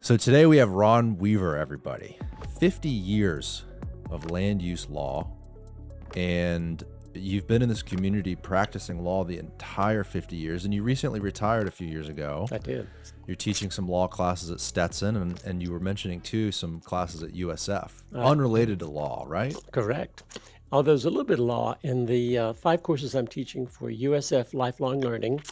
So today we have Ron Weaver, everybody. 50 years of land use law, and you've been in this community practicing law the entire 50 years, and you recently retired a few years ago. I did. You're teaching some law classes at Stetson, and you were mentioning, too, some classes at USF, unrelated to law, right? Correct. Although there's a little bit of law in the 5 courses I'm teaching for USF Lifelong Learning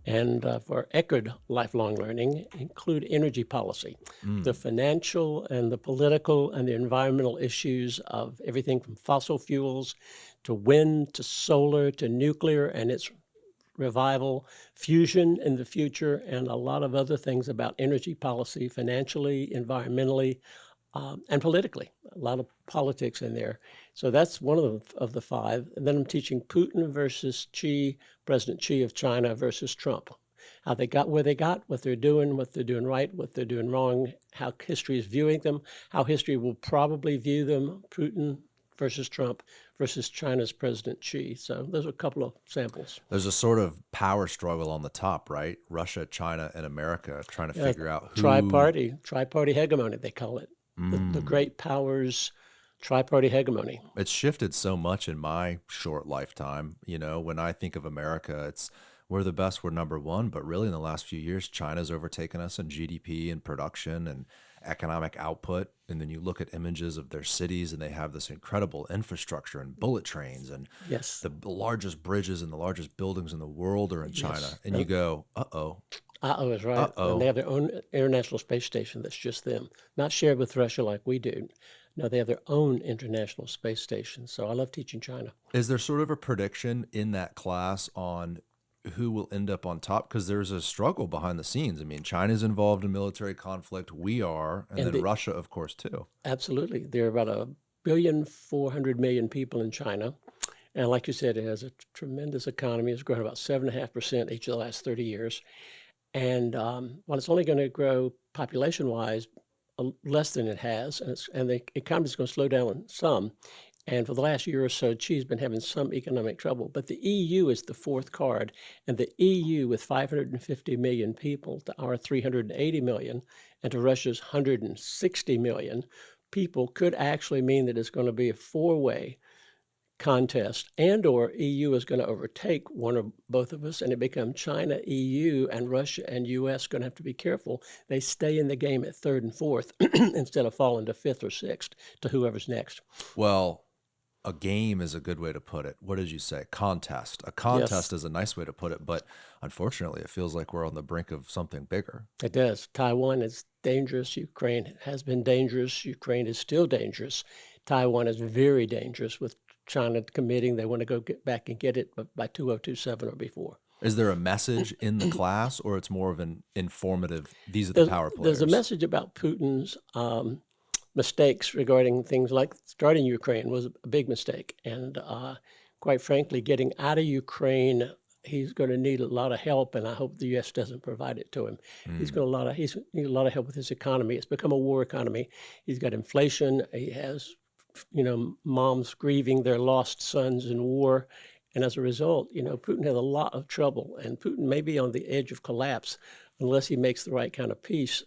and for ECHD Lifelong Learning include energy policy, the financial and the political and the environmental issues of everything from fossil fuels to wind to solar to nuclear and its revival, fusion in the future, and a lot of other things about energy policy, financially, environmentally, and politically. A lot of politics in there. So that's one of the 5. And then I'm teaching Putin versus Xi, President Xi of China versus Trump. How they got where they got, what they're doing right, what they're doing wrong, how history is viewing them, how history will probably view them, Putin versus Trump versus China's President Xi. So those are a couple of samples. There's a sort of power struggle on the top, right? Russia, China, and America trying to figure out who... Tri-party hegemony, they call it. The great powers tri-party hegemony. It's shifted so much in my short lifetime. You know, when I think of America, we're the best, we're number one, but really in the last few years, China's overtaken us in GDP and production and economic output. And then you look at images of their cities and they have this incredible infrastructure and bullet trains and yes, the largest bridges and the largest buildings in the world are in China. Yes. And you go, uh-oh. Uh-oh is right. Uh-oh. And they have their own international space station that's just them, not shared with Russia like we do. No, they have their own international space station. So I love teaching China. Is there sort of a prediction in that class on who will end up on top? Because there's a struggle behind the scenes. I mean, China's involved in military conflict. We are. And then Russia, of course, too. Absolutely. There are about 1,400,000,000 people in China. And like you said, it has a tremendous economy. It's grown about 7.5% each of the last 30 years. And while it's only going to grow population-wise less than it has, and the economy is going to slow down some. And for the last year or so, Xi's been having some economic trouble. But the EU is the 4th card. And the EU, with 550 million people, to our 380 million, and to Russia's 160 million people, could actually mean that it's going to be a 4-way contest, and or EU is going to overtake one or both of us, and it becomes China, EU, and Russia and US going to have to be careful. They stay in the game at 3rd and 4th instead of falling to 5th or 6th to whoever's next. Well, a game is a good way to put it. What did you say? Contest. A contest is a nice way to put it, but unfortunately, it feels like we're on the brink of something bigger. It does. Taiwan is dangerous. Ukraine has been dangerous. Ukraine is still dangerous. Taiwan is very dangerous with China committing they want to go get back and get it by 2027 or before. Is there a message in the class, or it's more of an informative, these are the power players? There's a message about Putin's mistakes regarding things like starting Ukraine was a big mistake. And quite frankly, getting out of Ukraine, he's going to need a lot of help, and I hope the U.S. doesn't provide it to him. He's need a lot of help with his economy. It's become a war economy. He's got inflation. He has moms grieving their lost sons in war. And as a result, Putin has a lot of trouble, and Putin may be on the edge of collapse unless he makes the right kind of peace.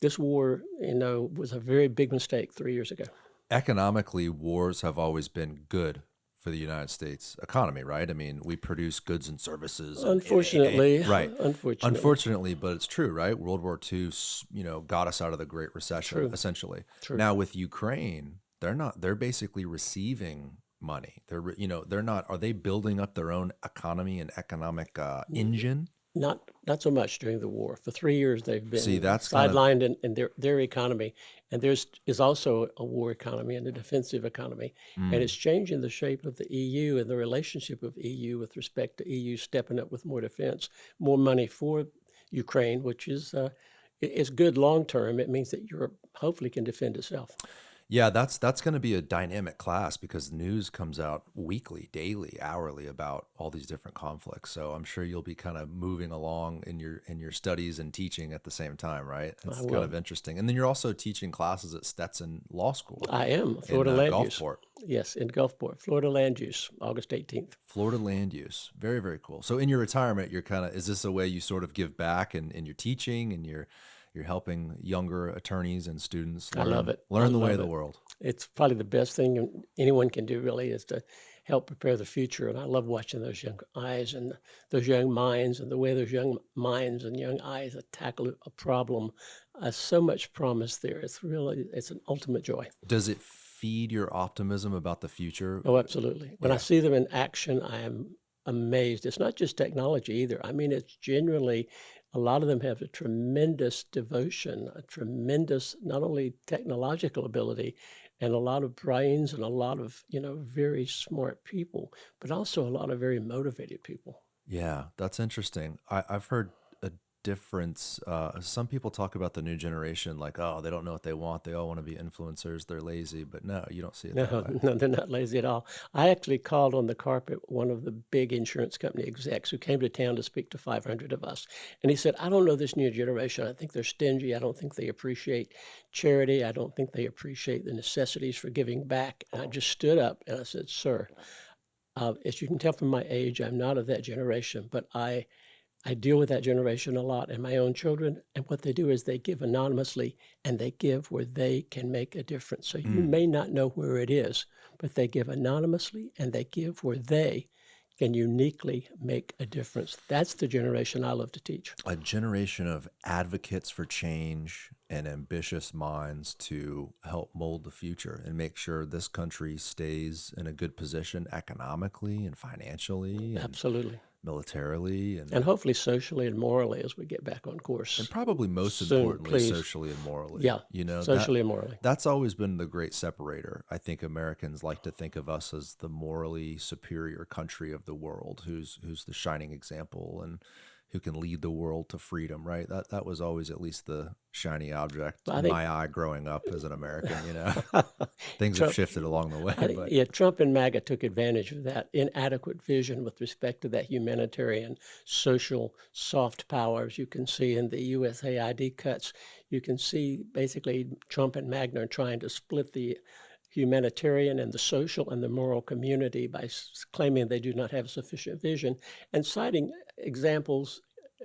This war, was a very big mistake 3 years ago. Economically, wars have always been good for the United States economy, right? I mean, we produce goods and services. Unfortunately. Right. Unfortunately, but it's true, right? World War II, got us out of the Great Recession, essentially. True. Now with Ukraine, they're basically receiving money. They're not, are they building up their own economy and economic engine? Not so much during the war. For 3 years, they've been that's sidelined in their economy. And there's also a war economy and a defensive economy. And it's changing the shape of the EU and the relationship of EU with respect to EU stepping up with more defense, more money for Ukraine, which is good long term. It means that Europe hopefully can defend itself. Yeah, that's going to be a dynamic class because news comes out weekly, daily, hourly about all these different conflicts. So I'm sure you'll be kind of moving along in your studies and teaching at the same time, right? It's kind of interesting. And then you're also teaching classes at Stetson Law School. I am, Florida Land Use. Gulfport. Yes, in Gulfport, Florida Land Use, August 18th. Florida Land Use. Very, very cool. So in your retirement, you're is this a way you sort of give back in your teaching and your You're helping younger attorneys and students I love it. I learn the way of love the it. world. It's probably the best thing anyone can do, really, is to help prepare the future. And I love watching those young eyes and those young minds and the way those young minds and young eyes tackle a problem. So much promise there. It's an ultimate joy. Does it feed your optimism about the future? Oh, absolutely. When I Yeah. see them in action, I am amazed. It's not just technology either. I mean, it's genuinely, a lot of them have a tremendous devotion, a tremendous, not only technological ability, and a lot of brains and a lot of, very smart people, but also a lot of very motivated people. Yeah, that's interesting. I've heard a difference. Some people talk about the new generation like, oh, they don't know what they want. They all want to be influencers. They're lazy. But no, you don't see it that No, way. no, they're not lazy at all. I actually called on the carpet one of the big insurance company execs who came to town to speak to 500 of us. And he said, I don't know this new generation. I think they're stingy. I don't think they appreciate charity. I don't think they appreciate the necessities for giving back. And I just stood up and I said, sir, as you can tell from my age, I'm not of that generation, but I deal with that generation a lot and my own children. And what they do is they give anonymously and they give where they can make a difference. So you Mm. may not know where it is, but they give anonymously and they give where they can uniquely make a difference. That's the generation I love to teach. A generation of advocates for change and ambitious minds to help mold the future and make sure this country stays in a good position economically and financially and Absolutely. militarily And hopefully socially and morally as we get back on course and probably most soon, importantly please. socially and morally. Yeah, You know, socially and morally. that's always been the great separator. I think Americans like to think of us as the morally superior country of the world, who's the shining example and who can lead the world to freedom, right? That was always at least the shiny object But I in think my eye growing up as an American, Things have Trump, shifted along the way, but yeah, Trump and MAGA took advantage of that inadequate vision with respect to that humanitarian, social, soft power. As you can see in the USAID cuts, you can see basically Trump and MAGA are trying to split the humanitarian and the social and the moral community by claiming they do not have sufficient vision and citing examples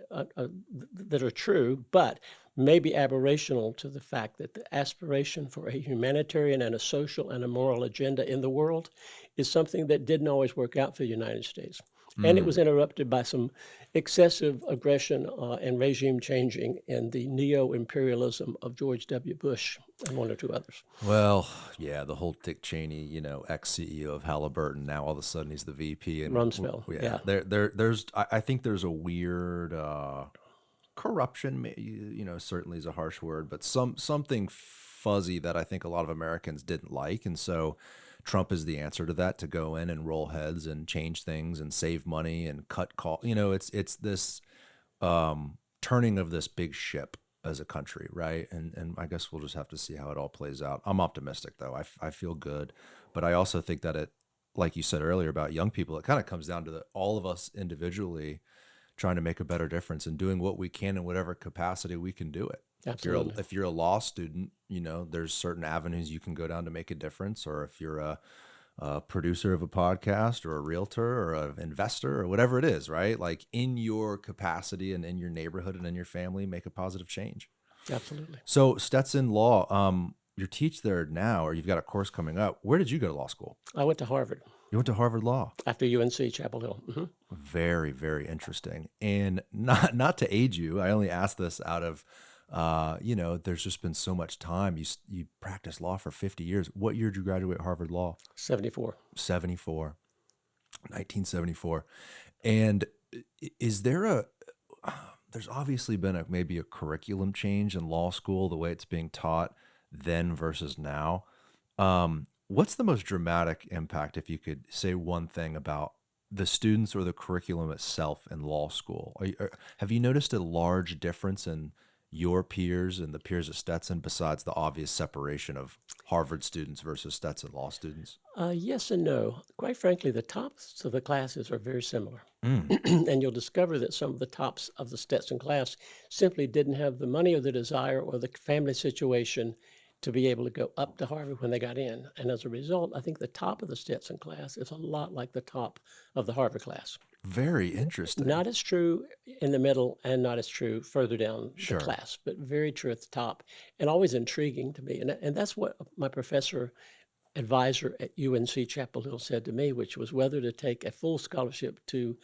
that are true, but maybe aberrational to the fact that the aspiration for a humanitarian and a social and a moral agenda in the world is something that didn't always work out for the United States. And it was mm, interrupted by some excessive aggression and regime changing in the neo-imperialism of George W. Bush and one or two others. well, yeah, the whole Dick Cheney, ex-CEO of Halliburton, now all of a sudden he's the VP, and Rumsfeld, yeah, yeah. there's I think there's a weird corruption, certainly is a harsh word, but something fuzzy that I think a lot of Americans didn't like, and so Trump is the answer to that, to go in and roll heads and change things and save money and cut costs. It's this turning of this big ship as a country, right? And I guess we'll just have to see how it all plays out. I'm optimistic though. I feel good, but I also think that it, like you said earlier about young people, it kind of comes down to all of us individually trying to make a better difference and doing what we can in whatever capacity we can do it. Absolutely. If you're a law student, there's certain avenues you can go down to make a difference. Or if you're a producer of a podcast or a realtor or an investor or whatever it is, right? Like in your capacity and in your neighborhood and in your family, make a positive change. Absolutely. So Stetson Law, you teach there now, or you've got a course coming up. Where did you go to law school? I went to Harvard You went to Harvard Law. after UNC Chapel Hill. Very, very interesting. And not to age you, I only asked this out of, there's just been so much time. You practiced law for 50 years. What year did you graduate Harvard Law? 74. 74, 1974. And is there there's obviously been maybe a curriculum change in law school, the way it's being taught then versus now. What's the most dramatic impact, if you could say one thing about the students or the curriculum itself in law school? Have you noticed a large difference in your peers and the peers at Stetson besides the obvious separation of Harvard students versus Stetson law students? Yes and no. Quite frankly, the tops of the classes are very similar. Mm. And you'll discover that some of the tops of the Stetson class simply didn't have the money or the desire or the family situation to be able to go up to Harvard when they got in. And as a result, I think the top of the Stetson class is a lot like the top of the Harvard class. Very interesting. Not as true in the middle and not as true further down the Sure. class, but very true at the top and always intriguing to me. And that's what my professor advisor at UNC Chapel Hill said to me, which was whether to take a full scholarship to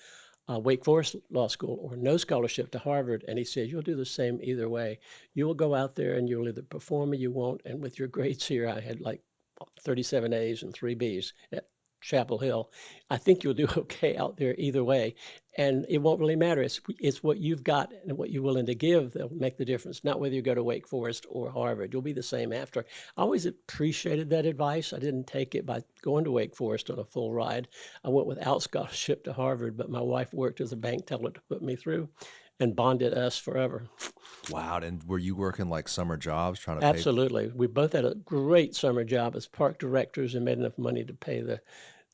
Wake Forest Law School or no scholarship to Harvard. And he said, you'll do the same either way. You will go out there and you'll either perform or you won't. And with your grades here, I had like 37 A's and 3 B's at Chapel Hill. I think you'll do okay out there either way. And it won't really matter. It's what you've got and what you're willing to give that'll make the difference, not whether you go to Wake Forest or Harvard. You'll be the same after. I always appreciated that advice. I didn't take it by going to Wake Forest on a full ride. I went without scholarship to Harvard, but my wife worked as a bank teller to put me through and bonded us forever. Wow. And were you working like summer jobs trying to pay? Absolutely. We both had a great summer job as park directors and made enough money to pay the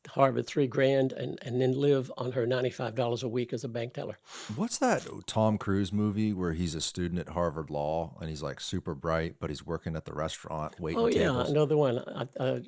Harvard $3,000 and then live on her $95 a week as a bank teller. What's that Tom Cruise movie where he's a student at Harvard Law and he's like super bright, but he's working at the restaurant waiting Oh yeah, tables? another one,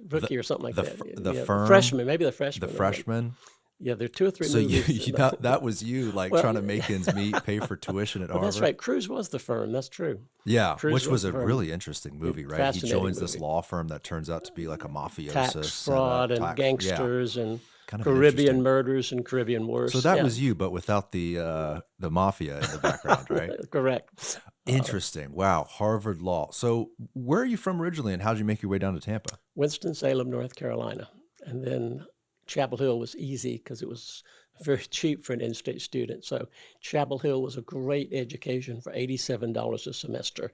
Rookie or something like that. The Yeah, firm, freshman, maybe the freshman. the I think. freshman. Yeah, there are 2 or 3 So movies. that was you like Well, trying to make ends meet, pay for tuition at well, Harvard. that's right. Cruise was the firm. That's true. Yeah, Cruise which was was the a firm. really interesting movie, right? He Fascinating joins this movie. law firm that turns out to be like a mafioso, Tax fraud and yeah, gangsters and kind of an Caribbean interesting. murders and Caribbean wars. So that Yeah, was you, but without the mafia in the background, right? correct. Interesting. Wow, Harvard Law. So where are you from originally, and how did you make your way down to Tampa? Winston-Salem, North Carolina. And then Chapel Hill was easy because it was very cheap for an in-state student. So Chapel Hill was a great education for $87 a semester.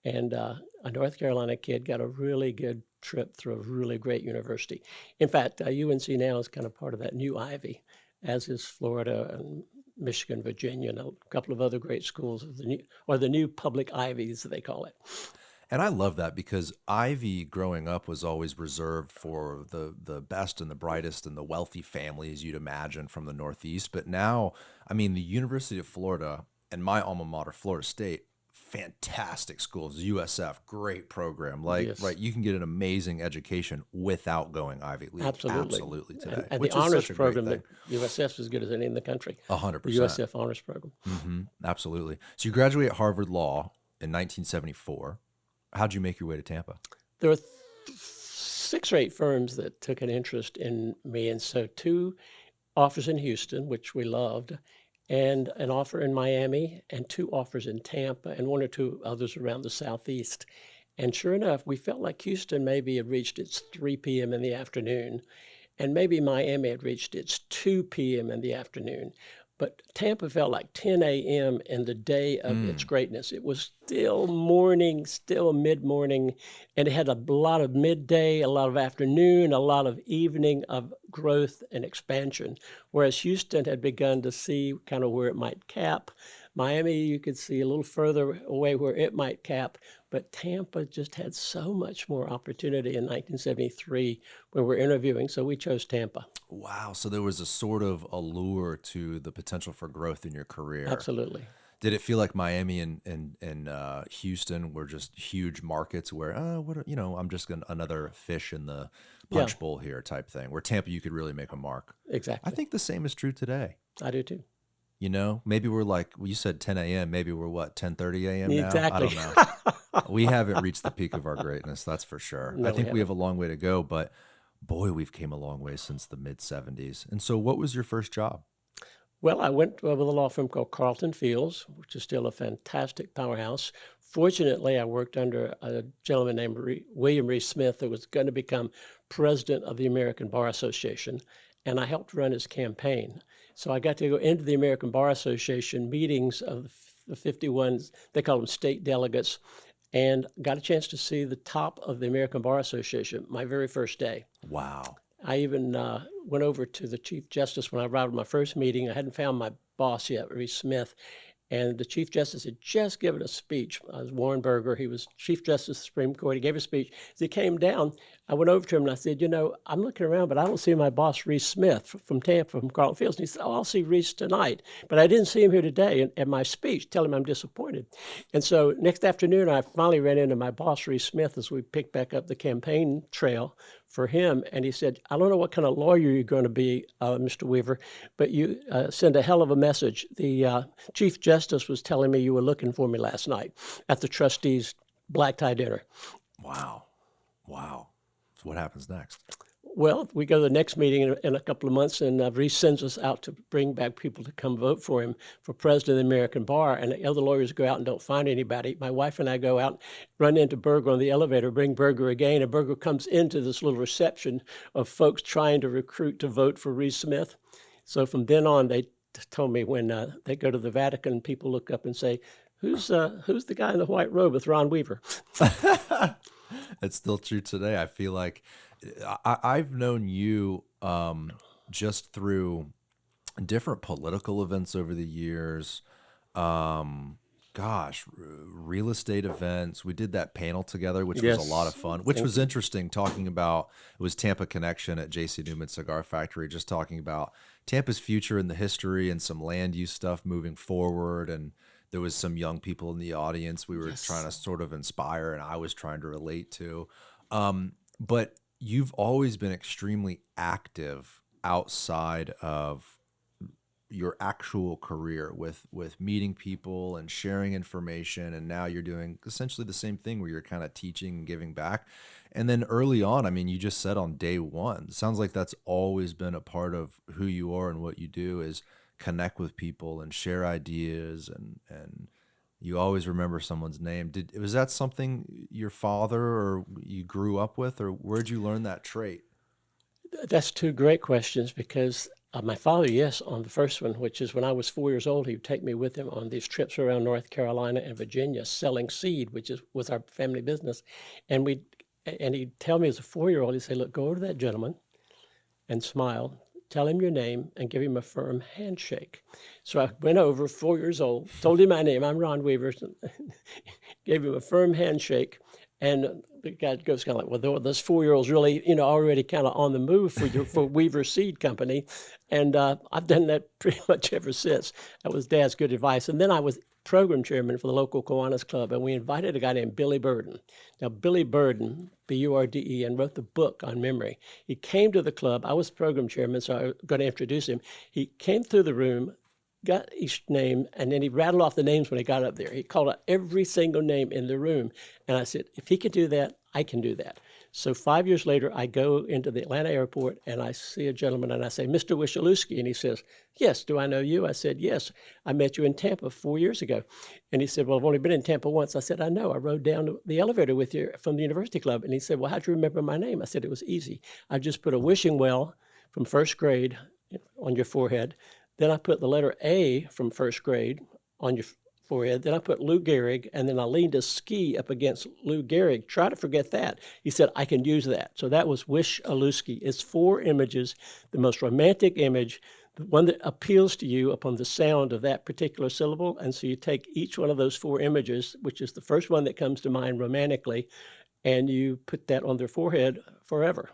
And a North Carolina kid got a really good trip through a really great university. In fact, UNC now is kind of part of that new Ivy, as is Florida and Michigan, Virginia, and a couple of other great schools of the new public Ivies, they call it. And I love that because Ivy growing up was always reserved for the best and the brightest and the wealthy families you'd imagine from the Northeast. But now, I mean, the University of Florida and my alma mater, Florida State, fantastic schools. USF, great program. Like, Yes. right, you can get an amazing education without going Ivy League. Absolutely. Absolutely today, And which the is honors such a great program thing. that USF is as good as any in the country. The 100%. USF honors program. Absolutely. So you graduate at Harvard Law in 1974. How'd you make your way to Tampa? There were 6 or 8 firms that took an interest in me, and so 2 offers in Houston, which we loved, and an offer in Miami, and 2 offers in Tampa, and 1 or 2 others around the Southeast. And sure enough, we felt like Houston maybe had reached its 3 p.m. in the afternoon, and maybe Miami had reached its 2 p.m. in the afternoon. But Tampa felt like 10 a.m. in the day of its greatness. It was still morning, still mid-morning, and it had a lot of midday, a lot of afternoon, a lot of evening of growth and expansion. Whereas Houston had begun to see kind of where it might cap. Miami, you could see a little further away where it might cap, but Tampa just had so much more opportunity in 1973 when we're interviewing, so we chose Tampa. Wow. So there was a sort of allure to the potential for growth in your career. Absolutely. Did it feel like Miami and Houston were just huge markets where, I'm just another fish in the punch bowl here type thing, where Tampa, you could really make a mark? Exactly. I think the same is true today. I do too. Maybe we're like, well, you said 10 a.m. Maybe we're what, 10:30 a.m. now? Exactly. I don't know. We haven't reached the peak of our greatness, that's for sure. No, I think we haven't. have a long way to go, but boy, we've came a long way since the mid 70s. And so what was your first job? Well, I went with a law firm called Carlton Fields, which is still a fantastic powerhouse. Fortunately, I worked under a gentleman named William Reese Smith, who was going to become president of the American Bar Association, and I helped run his campaign. So I got to go into the American Bar Association meetings of the 51, they call them state delegates, and got a chance to see the top of the American Bar Association my very first day. Wow. I even went over to the Chief Justice when I arrived at my first meeting. I hadn't found my boss yet, Reese Smith, and the Chief Justice had just given a speech. It was Warren Burger. He was Chief Justice of the Supreme Court. He gave a speech. As he came down, I went over to him and I said, I'm looking around, but I don't see my boss, Reese Smith, from Tampa, from Carlton Fields. And he said, I'll see Reese tonight. But I didn't see him here today. And at my speech, tell him I'm disappointed. And so next afternoon, I finally ran into my boss, Reese Smith, as we picked back up the campaign trail for him. And he said, I don't know what kind of lawyer you're going to be, Mr. Weaver, but you send a hell of a message. The Chief Justice was telling me you were looking for me last night at the trustees' black tie dinner. Wow. Wow. So what happens next? Well, we go to the next meeting in a couple of months, and Reese sends us out to bring back people to come vote for him for president of the American Bar. And the other lawyers go out and don't find anybody. My wife and I go out, run into Berger on the elevator, bring Berger again, and Berger comes into this little reception of folks trying to recruit to vote for Reese Smith. So from then on, they told me when they go to the Vatican, people look up and say, who's the guy in the white robe with Ron Weaver? It's still true today. I feel like I've known you just through different political events over the years. Real estate events. We did that panel together, which was a lot of fun, which was interesting, talking about, it was Tampa Connection at J.C. Newman Cigar Factory, just talking about Tampa's future and the history and some land use stuff moving forward. And there was some young people in the audience we were trying to sort of inspire, and I was trying to relate to. But you've always been extremely active outside of your actual career with meeting people and sharing information. And now you're doing essentially the same thing where you're kind of teaching and giving back. And then early on, I mean, you just said on day one, it sounds like that's always been a part of who you are and what you do is connect with people and share ideas, and you always remember someone's name. Was that something your father or you grew up with, or where'd you learn that trait? That's two great questions, because my father, yes, on the first one, which is when I was 4 years old, he would take me with him on these trips around North Carolina and Virginia selling seed, which was our family business. And he'd tell me as a 4-year-old, he'd say, look, go over to that gentleman and smile, tell him your name, and give him a firm handshake. So I went over, 4 years old, told him my name, I'm Ron Weaver, gave him a firm handshake. And the guy goes kind of like, well, this 4-year-old's really, already kind of on the move for Weaver Seed Company. And I've done that pretty much ever since. That was Dad's good advice. And then I was program chairman for the local Kiwanis Club, and we invited a guy named Billy Burden. Now, Billy Burden, Burden, wrote the book on memory. He came to the club. I was program chairman, so I was going to introduce him. He came through the room, got each name, and then he rattled off the names when he got up there. He called out every single name in the room. And I said, if he can do that, I can do that. So 5 years later, I go into the Atlanta airport and I see a gentleman and I say, Mr. Wishalewski. And he says, yes, do I know you? I said, yes, I met you in Tampa 4 years ago. And he said, well, I've only been in Tampa once. I said, I know. I rode down the elevator with you from the University Club. And he said, well, how'd you remember my name? I said, it was easy. I just put a wishing well from first grade on your forehead. Then I put the letter A from first grade on your forehead. Then I put Lou Gehrig, and then I leaned a ski up against Lou Gehrig. Try to forget that. He said, I can use that. So that was Wish-a-Lewski. It's 4 images, the most romantic image, the one that appeals to you upon the sound of that particular syllable. And so you take each one of those 4 images, which is the first one that comes to mind romantically, and you put that on their forehead forever.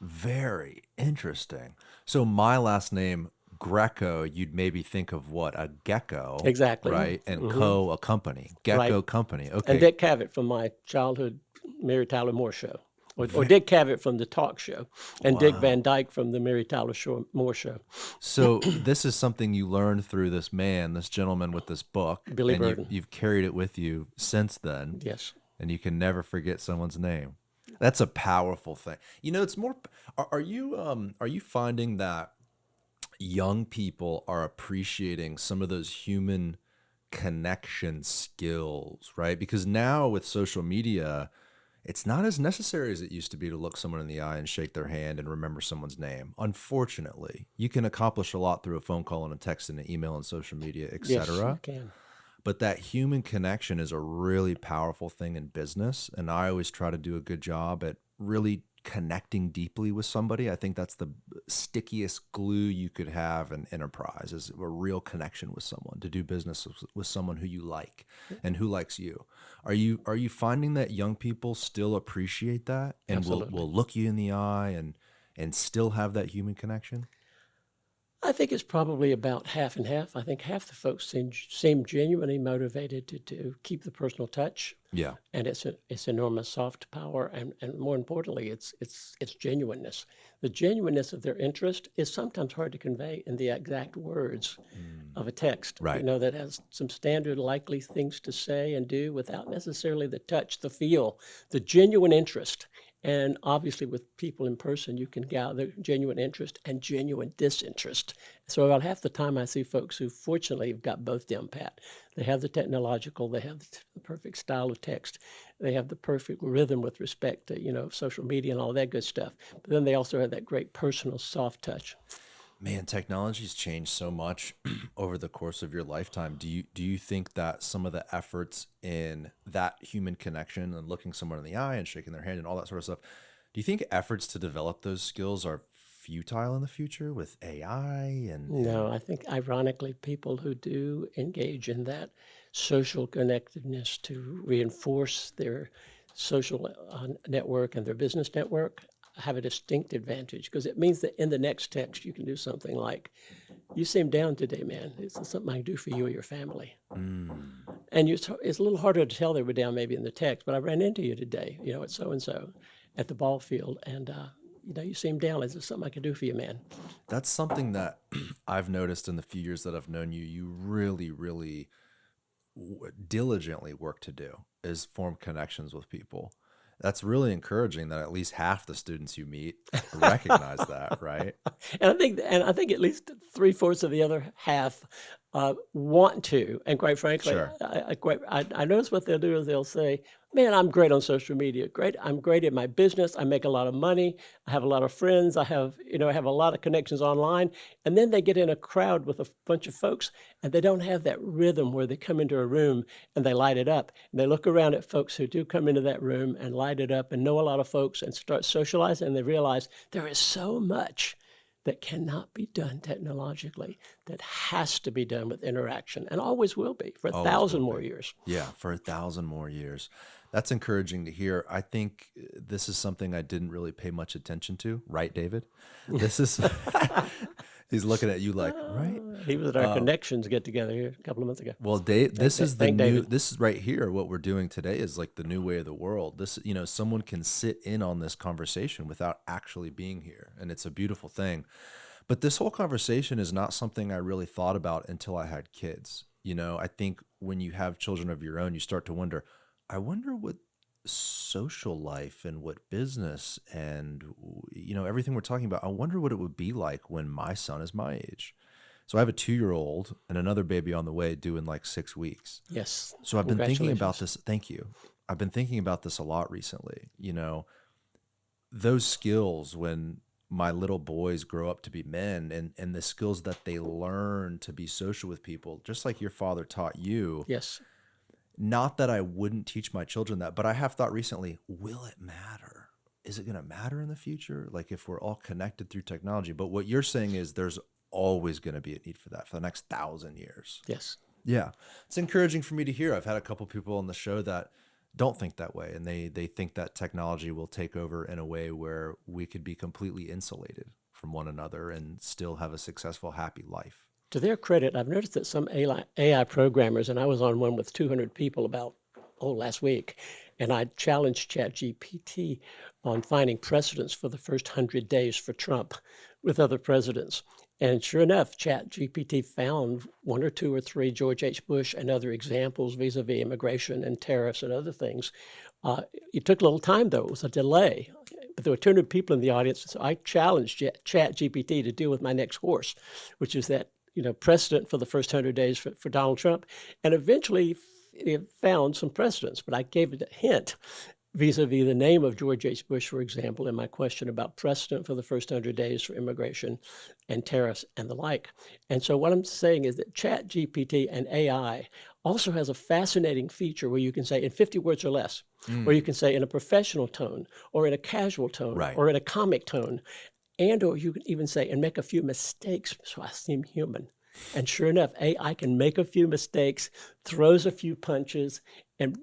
Very interesting. So my last name, Greco, you'd maybe think of what? A gecko. Exactly. Right? And a company. Gecko Right. Company. Okay. And Dick Cavett from my childhood Mary Tyler Moore show. Or Dick Cavett from the talk show. And Dick Van Dyke from the Mary Tyler Moore show. So this is something you learned through this gentleman with this book. Billy and Burden. You've carried it with you since then. Yes. And you can never forget someone's name. That's a powerful thing. It's more, are you finding that young people are appreciating some of those human connection skills, right? Because now with social media, it's not as necessary as it used to be to look someone in the eye and shake their hand and remember someone's name. Unfortunately, you can accomplish a lot through a phone call and a text and an email and social media, etc. Yes, you can. But that human connection is a really powerful thing in business. And I always try to do a good job at really connecting deeply with somebody. I think that's stickiest glue you could have in enterprise is a real connection with someone, to do business with someone who you like and who likes you. Are you finding that young people still appreciate that and Absolutely. will look you in the eye and still have that human connection? I think it's probably about half and half. I think half the folks seem genuinely motivated to keep the personal touch, Yeah. and it's enormous soft power, and more importantly, it's genuineness. The genuineness of their interest is sometimes hard to convey in the exact words Mm. of a text, Right. that has some standard likely things to say and do without necessarily the touch, the feel, the genuine interest. And obviously, with people in person, you can gather genuine interest and genuine disinterest. So, about half the time, I see folks who fortunately have got both down pat. They have the technological, they have the perfect style of text, they have the perfect rhythm with respect to, social media and all that good stuff. But then they also have that great personal soft touch. Man, technology's changed so much over the course of your lifetime. Do you think that some of the efforts in that human connection and looking someone in the eye and shaking their hand and all that sort of stuff, do you think efforts to develop those skills are futile in the future with AI and No, I think ironically, people who do engage in that social connectedness to reinforce their social network and their business network have a distinct advantage because it means that in the next text, you can do something like, "You seem down today, man. Is there something I can do for you or your family?" mm, And it's a little harder to tell they were down maybe in the text, but I ran into you today, at so and so at the ball field, and you seem down. Is there something I can do for you, man? that's something that I've noticed in the few years that I've known you, you really, really diligently work to do is form connections with people. That's really encouraging that at least half the students you meet recognize that, right? And I think at least three-fourths of the other half want to. And quite frankly, Sure. I notice what they'll do is they'll say, "Man, I'm great on social media. Great, I'm great at my business. I make a lot of money. I have a lot of friends. I have a lot of connections online." And then they get in a crowd with a bunch of folks, and they don't have that rhythm where they come into a room and they light it up. And they look around at folks who do come into that room and light it up and know a lot of folks and start socializing, and they realize there is so much that cannot be done technologically that has to be done with interaction and always will be for a Always thousand will more be. years. Yeah, for 1,000 more years. That's encouraging to hear. I think this is something I didn't really pay much attention to, right, David? This is, he's looking at you like, right? He was at our connections get together here a couple of months ago. Well, Dave, Thank, this thank is the thank new, David. this is right here. What we're doing today is like the new way of the world. Someone can sit in on this conversation without actually being here. And it's a beautiful thing. But this whole conversation is not something I really thought about until I had kids. I think when you have children of your own, you start to wonder, I wonder what social life and what business and everything we're talking about, I wonder what it would be like when my son is my age. So I have a 2-year old and another baby on the way due in like 6 weeks. Yes, So I've been thinking about congratulations. this. Thank you. I've been thinking about this a lot recently. Those skills when my little boys grow up to be men and the skills that they learn to be social with people, just like your father taught you. Yes. Not that I wouldn't teach my children that, but I have thought recently, will it matter? Is it going to matter in the future? Like if we're all connected through technology? But what you're saying is there's always going to be a need for that for the next 1,000 years. Yes. Yeah. It's encouraging for me to hear. I've had a couple people on the show that don't think that way, and they think that technology will take over in a way where we could be completely insulated from one another and still have a successful, happy life. To their credit, I've noticed that some AI programmers, and I was on one with 200 people about last week, and I challenged ChatGPT on finding precedents for the first 100 days for Trump with other presidents. And sure enough, ChatGPT found one or two or three George H. Bush and other examples vis-a-vis immigration and tariffs and other things. It took a little time, though. It was a delay. But there were 200 people in the audience, so I challenged ChatGPT to deal with my next horse, which is that precedent for the first 100 days for Donald Trump. And eventually it found some precedents, but I gave it a hint vis-a-vis the name of George H. Bush, for example, in my question about precedent for the first 100 days for immigration and tariffs and the like. And so what I'm saying is that ChatGPT and AI also has a fascinating feature where you can say in 50 words or less, or you Mm, can say in a professional tone, or in a casual tone, right. or in a comic tone. And or you can even say, and make a few mistakes so I seem human. And sure enough, AI can make a few mistakes, throws a few punches, and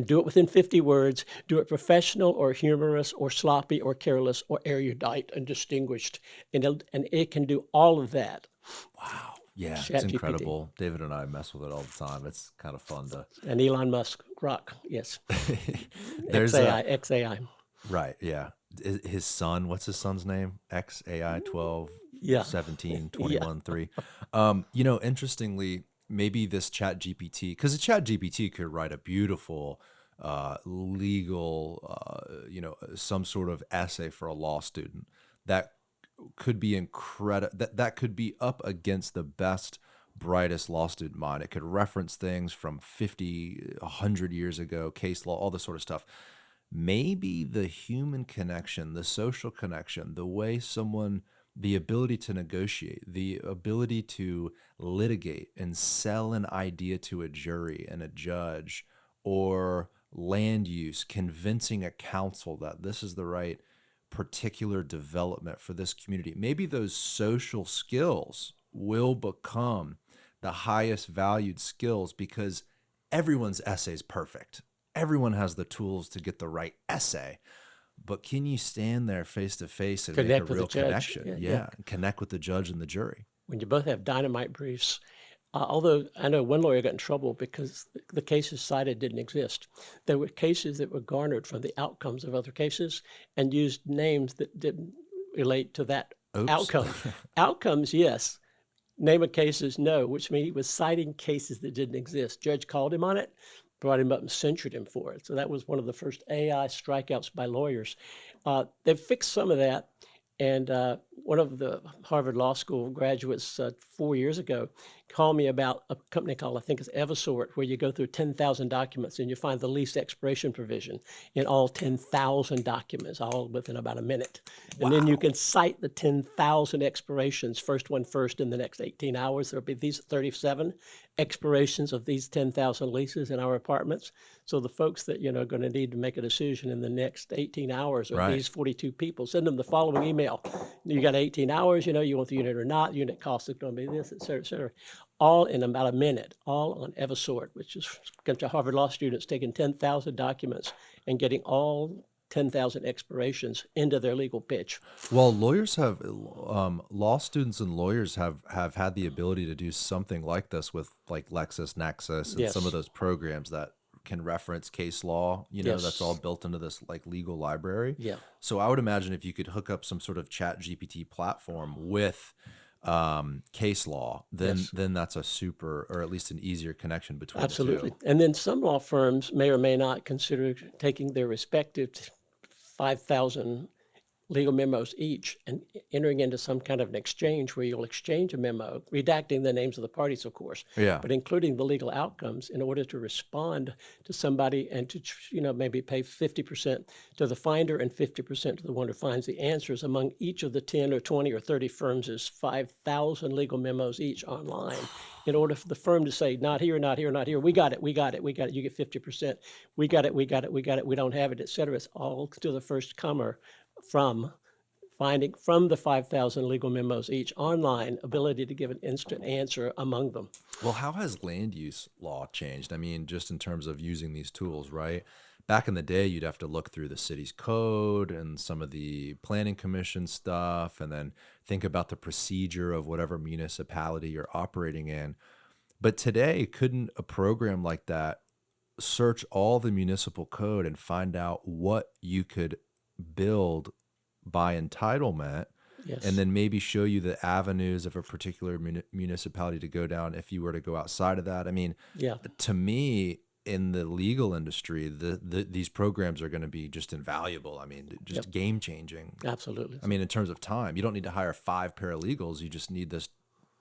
do it within 50 words, do it professional or humorous or sloppy or careless or erudite and distinguished. And it can do all of that. Wow. Yeah, it's Chat GPT. incredible. David and I mess with it all the time. It's kind of fun to. And Elon Musk, Rock, yes. There's a XAI. right, yeah. His son, what's his son's name? XAI 12, Yeah. 17, Yeah. 21, 3. Interestingly, maybe this chat GPT, because a chat GPT could write a beautiful legal, some sort of essay for a law student that could be incredible, that could be up against the best, brightest law student mind. It could reference things from 50, 100 years ago, case law, all this sort of stuff. Maybe the human connection, the social connection, the way someone, the ability to negotiate, the ability to litigate and sell an idea to a jury and a judge, or land use, convincing a council that this is the right particular development for this community. Maybe those social skills will become the highest valued skills because everyone's essay is perfect. Everyone has the tools to get the right essay. But can you stand there face to face and make a Connect with the real judge. connection? Yeah, connect with the judge and the jury. When you both have dynamite briefs, although I know one lawyer got in trouble because the cases cited didn't exist. There were cases that were garnered from the outcomes of other cases and used names that didn't relate to that Oops. outcome. Outcomes, yes. Name of cases, no, which means he was citing cases that didn't exist. Judge called him on it, brought him up and censured him for it. So that was one of the first AI strikeouts by lawyers. They've fixed some of that. And one of the Harvard Law School graduates 4 years ago called me about a company called, I think it's Eversort, where you go through 10,000 documents and you find the least expiration provision in all 10,000 documents, all within about a minute. And then you can cite the 10,000 expirations, first one first in the next 18 hours. There'll be these 37 expirations of these 10,000 leases in our apartments. So the folks that, are going to need to make a decision in the next 18 hours are Right. these 42 people. Send them the following email. You got 18 hours, you want the unit or not, unit cost is going to be this, et cetera, et cetera. All in about a minute, all on Eversort, which is a bunch of Harvard law students taking 10,000 documents and getting all 10,000 expirations into their legal pitch. Well, lawyers have, law students and lawyers have had the ability to do something like this with like LexisNexis and Yes. some of those programs that can reference case law, Yes. that's all built into this like legal library. Yeah. So I would imagine if you could hook up some sort of chat GPT platform with case law, then Yes. then that's a super, or at least an easier connection between Absolutely. the two. And then some law firms may or may not consider taking their respective 5,000 legal memos each and entering into some kind of an exchange where you'll exchange a memo, redacting the names of the parties, of course, Yeah. but including the legal outcomes in order to respond to somebody and to, maybe pay 50% to the finder and 50% to the one who finds the answers among each of the 10 or 20 or 30 firms is 5,000 legal memos each online. In order for the firm to say, not here, not here, not here, we got it, we got it, we got it, you get 50%, we got it, we got it, we got it, we don't have it, et cetera. It's all to the first comer from finding from the 5,000 legal memos each online, ability to give an instant answer among them. Well, how has land use law changed? I mean, just in terms of using these tools, right? Back in the day, you'd have to look through the city's code and some of the planning commission stuff, and then think about the procedure of whatever municipality you're operating in. But today, couldn't a program like that search all the municipal code and find out what you could build by entitlement, Yes. and then maybe show you the avenues of a particular municipality to go down if you were to go outside of that? I mean, Yeah. to me, in the legal industry, these programs are going to be just invaluable. I mean, just game changing. Absolutely. I mean, in terms of time, you don't need to hire 5 paralegals. You just need this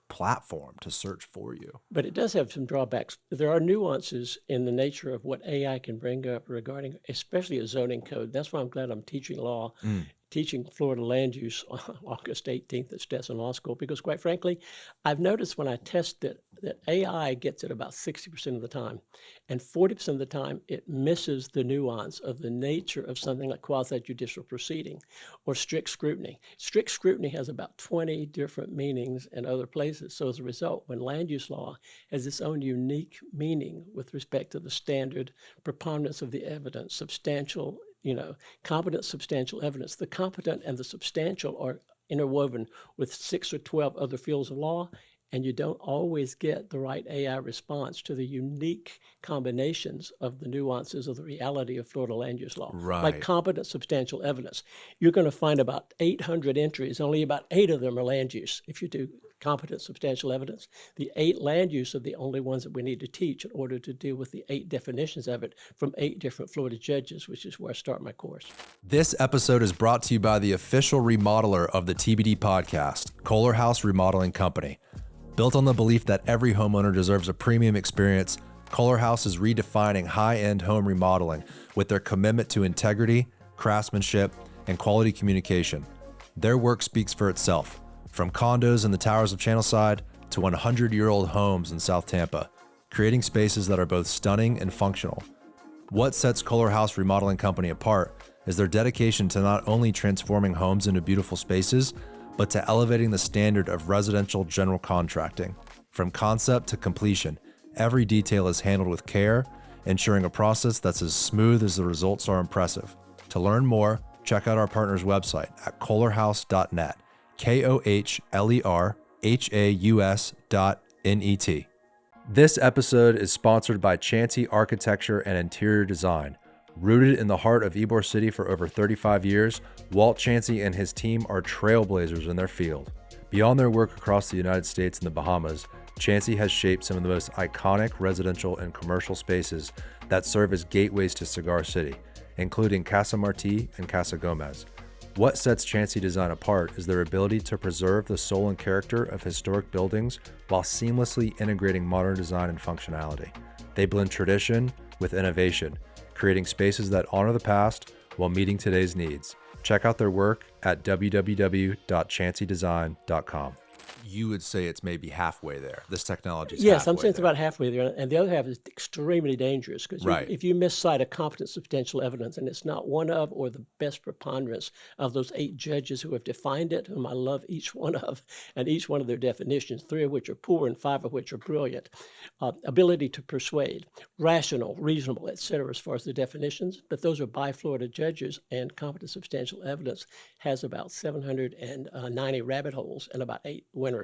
platform to search for you. But it does have some drawbacks. There are nuances in the nature of what AI can bring up regarding, especially a zoning code. That's why I'm glad I'm teaching law, teaching Florida land use on August 18th at Stetson Law School, because quite frankly, I've noticed when I test it that AI gets it about 60% of the time. And 40% of the time, it misses the nuance of the nature of something like quasi-judicial proceeding or strict scrutiny. Strict scrutiny has about 20 different meanings in other places. So as a result, when land use law has its own unique meaning with respect to the standard preponderance of the evidence, substantial, competent substantial evidence, the competent and the substantial are interwoven with 6 or 12 other fields of law, and you don't always get the right AI response to the unique combinations of the nuances of the reality of Florida land use law. Like Right. competent substantial evidence, you're going to find about 800 entries, only about 8 of them are land use. If you do competent substantial evidence, the 8 land use are the only ones that we need to teach in order to deal with the 8 definitions of it from 8 different Florida judges, which is where I start my course. This episode is brought to you by the official remodeler of the TBD podcast, Kohler House Remodeling Company. Built on the belief that every homeowner deserves a premium experience, Kohler House is redefining high-end home remodeling with their commitment to integrity, craftsmanship, and quality communication. Their work speaks for itself, from condos in the towers of Channelside to 100-year-old homes in South Tampa, creating spaces that are both stunning and functional. What sets Kohler House Remodeling Company apart is their dedication to not only transforming homes into beautiful spaces, but to elevating the standard of residential general contracting. From concept to completion, every detail is handled with care, ensuring a process that's as smooth as the results are impressive. To learn more, check out our partner's website at kohlerhouse.net, KOHLERHAUS.net. This episode is sponsored by Chansey Architecture and Interior Design. Rooted in the heart of Ybor City for over 35 years, Walt Chansey and his team are trailblazers in their field. Beyond their work across the United States and the Bahamas, Chansey has shaped some of the most iconic residential and commercial spaces that serve as gateways to Cigar City, including Casa Marti and Casa Gomez. What sets Chansey Design apart is their ability to preserve the soul and character of historic buildings while seamlessly integrating modern design and functionality. They blend tradition with innovation, creating spaces that honor the past while meeting today's needs. Check out their work at www.chanseydesign.com. You would say it's maybe halfway there. This technology is Yes, I'm halfway saying it's there. about halfway there, and the other half is extremely dangerous because Right. if you miscite a competent substantial evidence and it's not one of or the best preponderance of those 8 judges who have defined it, whom I love each one of, and each one of their definitions, 3 of which are poor and 5 of which are brilliant, ability to persuade, rational, reasonable, et cetera, as far as the definitions, but those are by Florida judges, and competent substantial evidence has about 790 rabbit holes and about 8 winners.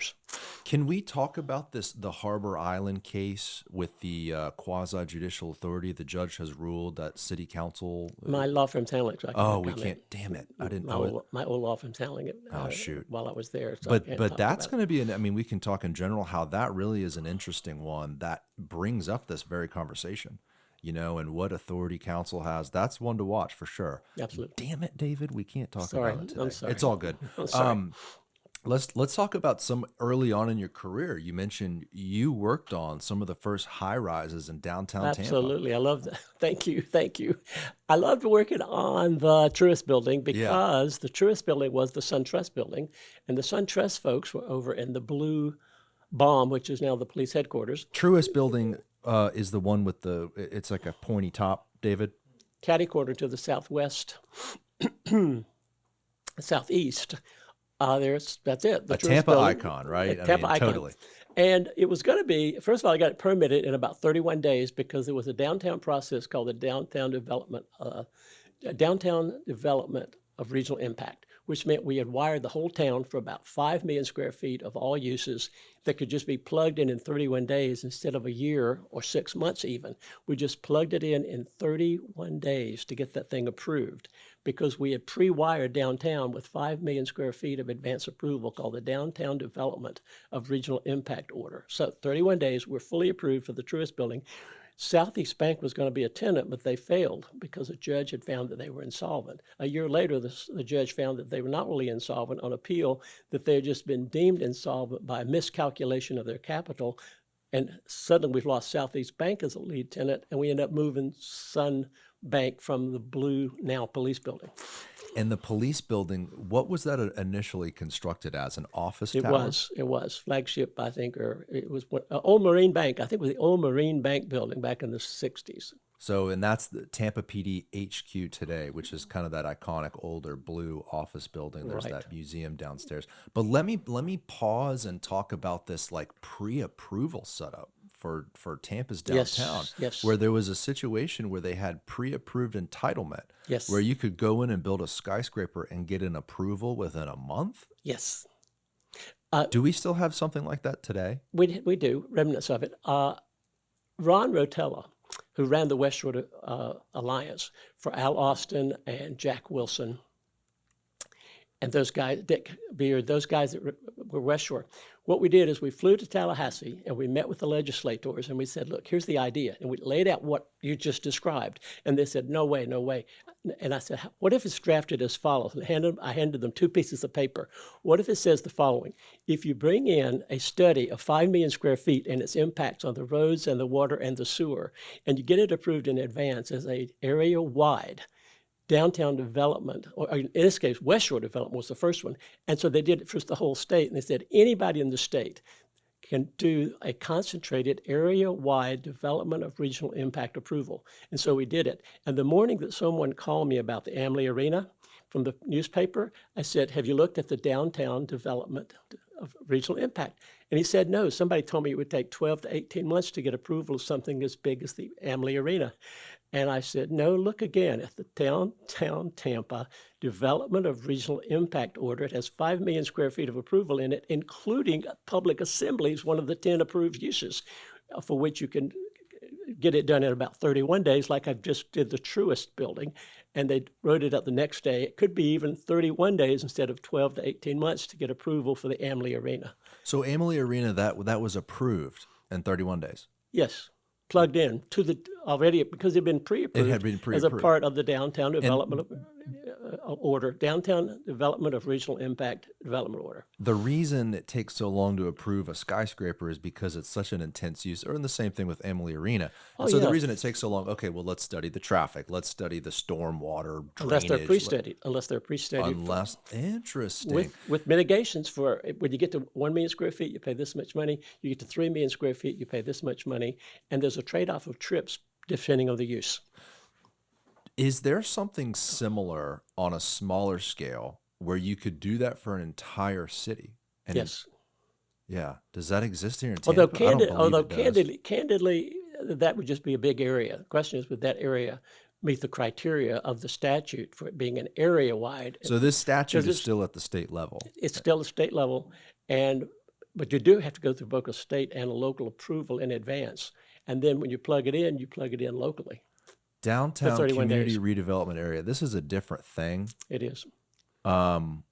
Can we talk about the Harbor Island case with the quasi-judicial authority? The judge has ruled that city council. My law firm's handling it, so I Oh, can't we comment. can't. Damn it! I didn't My know it. old law firm's handling it Oh, shoot. while I was there, so I can't But talk that's about going to be I mean, we can talk in general how that really is an interesting one that brings up this very conversation, and what authority council has. That's one to watch for sure. it. Absolutely. Damn it, David, we can't talk Sorry, about it today. I'm sorry. It's all good. I'm sorry. Let's talk about some early on in your career. You mentioned you worked on some of the first high rises in downtown Tampa. Absolutely. I love that. Thank you. Thank you. I loved working on the Truist building because the Truist building was the SunTrust building, and the SunTrust folks were over in the Blue Bomb, which is now the police headquarters. Truist building is the one with it's like a pointy top, David. Catty corner to the southwest, southeast. That's it. The A Truist Tampa building. icon, right? A Tampa icon. Totally. And it was going to be, first of all, I got it permitted in about 31 days because there was a downtown process called the downtown development of regional impact, which meant we had wired the whole town for about 5 million square feet of all uses that could just be plugged in 31 days instead of a year or 6 months even. We just plugged it in 31 days to get that thing approved because we had pre-wired downtown with 5 million square feet of advance approval called the Downtown Development of Regional Impact Order. So 31 days, we're fully approved for the Truist building. Southeast Bank was going to be a tenant, but they failed because a judge had found that they were insolvent. A year later, the judge found that they were not really insolvent on appeal, that they had just been deemed insolvent by a miscalculation of their capital. And suddenly we've lost Southeast Bank as a lead tenant, and we end up moving Sun bank from the blue now police building. And the police building, what was that initially constructed as? An office tower? It was flagship, I think, or it was old Marine Bank. I think it was the old Marine Bank building back in the 60s. So, and that's the Tampa PD HQ today, which is kind of that iconic older blue office building. There's Right. that museum downstairs. But let me pause and talk about this like pre-approval setup for Tampa's downtown, Yes. where there was a situation where they had pre-approved entitlement, Yes. where you could go in and build a skyscraper and get an approval within a month. Yes. Do we still have something like that today? We do, remnants of it. Ron Rotella, who ran the West Shore Alliance for Al Austin and Jack Wilson, and those guys, Dick Beard, those guys that were West Shore. What we did is we flew to Tallahassee and we met with the legislators and we said, look, here's the idea. And we laid out what you just described. And they said, no way, no way. And I said, what if it's drafted as follows? And I handed them 2 pieces of paper. What if it says the following? If you bring in a study of 5 million square feet and its impacts on the roads and the water and the sewer, and you get it approved in advance as a area-wide downtown development, or in this case, West Shore development was the first one. And so they did it for the whole state. And they said anybody in the state can do a concentrated area-wide development of regional impact approval. And so we did it. And the morning that someone called me about the Amalie Arena from the newspaper, I said, have you looked at the downtown development of regional impact? And he said, no, somebody told me it would take 12 to 18 months to get approval of something as big as the Amalie Arena. And I said, no, look again at the downtown Tampa development of regional impact order. It has 5 million square feet of approval in it, including public assemblies, one of the 10 approved uses, for which you can get it done in about 31 days, like I just did the Truist building. And they wrote it up the next day. It could be even 31 days instead of 12 to 18 months to get approval for the Amalie Arena. So Amalie Arena, that was approved in 31 days. Yes. Plugged in to the already because it had been pre-approved. It had been as a pre-approved. part of the downtown development order, downtown development of regional impact development order. The reason it takes so long to approve a skyscraper is because it's such an intense use, or in the same thing with Amalie Arena. And so the reason it takes so long, okay, well, let's study the traffic. Let's study the stormwater drainage. Unless they're pre-studied. Interesting. With mitigations for, when you get to 1 million square feet, you pay this much money. You get to 3 million square feet, you pay this much money. And there's a trade-off of trips depending on the use. Is there something similar on a smaller scale where you could do that for an entire city? And yes. Yeah. Does that exist here in Tampa? Candidly, that would just be a big area. The question is, would that area meet the criteria of the statute for it being an area-wide? So this statute is still at the state level. It's still a state level, but you do have to go through both a state and a local approval in advance. And then when you plug it in locally. Downtown community redevelopment area. This is a different thing. It is. Wow.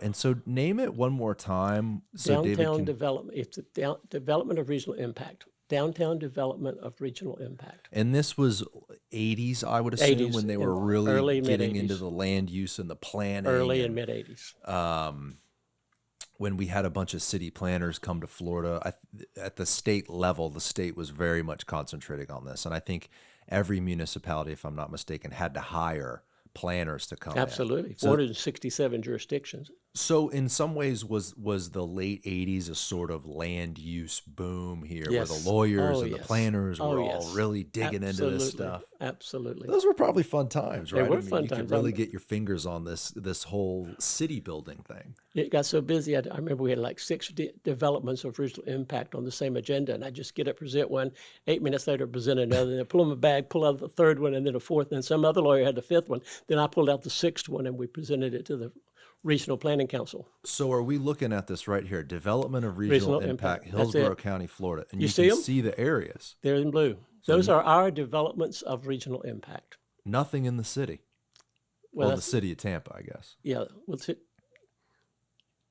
And so name it one more time. So Downtown development. It's the development of regional impact. Downtown development of regional impact. And this was 80s, I would assume, 80s, when they were really getting mid-80s. into the land use and the planning. Early and mid-80s. When we had a bunch of city planners come to Florida, at the state level, the state was very much concentrating on this. And I think every municipality, if I'm not mistaken, had to hire planners to come Absolutely. in. 467 jurisdictions. So in some ways, was the late 80s a sort of land use boom here, where the lawyers and the planners were all really digging into this stuff? Absolutely. Those were probably fun times, right? They were fun you times. could really get your fingers on this whole city building thing. It got so busy. I remember we had like 6 developments of regional impact on the same agenda, and I just get up, present one, 8 minutes later, present another, then pull in my bag, pull out the third one, and then a fourth, and then some other lawyer had the fifth one. Then I pulled out the 6th one, and we presented it to the Regional Planning Council. So are we looking at this right here? Development of regional impact, Hillsborough County, Florida. And you can see the areas. They're in blue. Those are our developments of regional impact. Nothing in the city. Well, the city of Tampa, I guess. Yeah.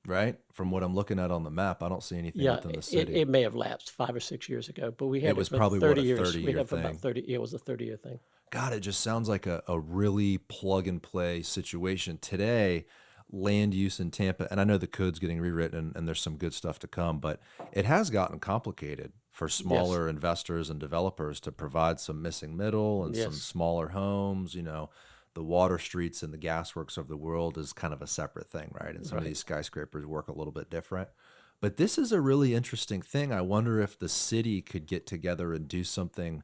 Right? From what I'm looking at on the map, I don't see anything within the city. It may have lapsed 5 or 6 years ago, but we had it was probably 30 years. 30-year thing. About 30. It was a 30-year thing. God, it just sounds like a really plug and play situation. Today, land use in Tampa, and I know the code's getting rewritten and there's some good stuff to come, but it has gotten complicated for Yes. smaller investors and developers to provide some missing middle and some Yes. smaller homes. The water streets and the gasworks of the world is kind of a separate thing, right? And some of Right. these skyscrapers work a little bit different. But this is a really interesting thing. I wonder if the city could get together and do something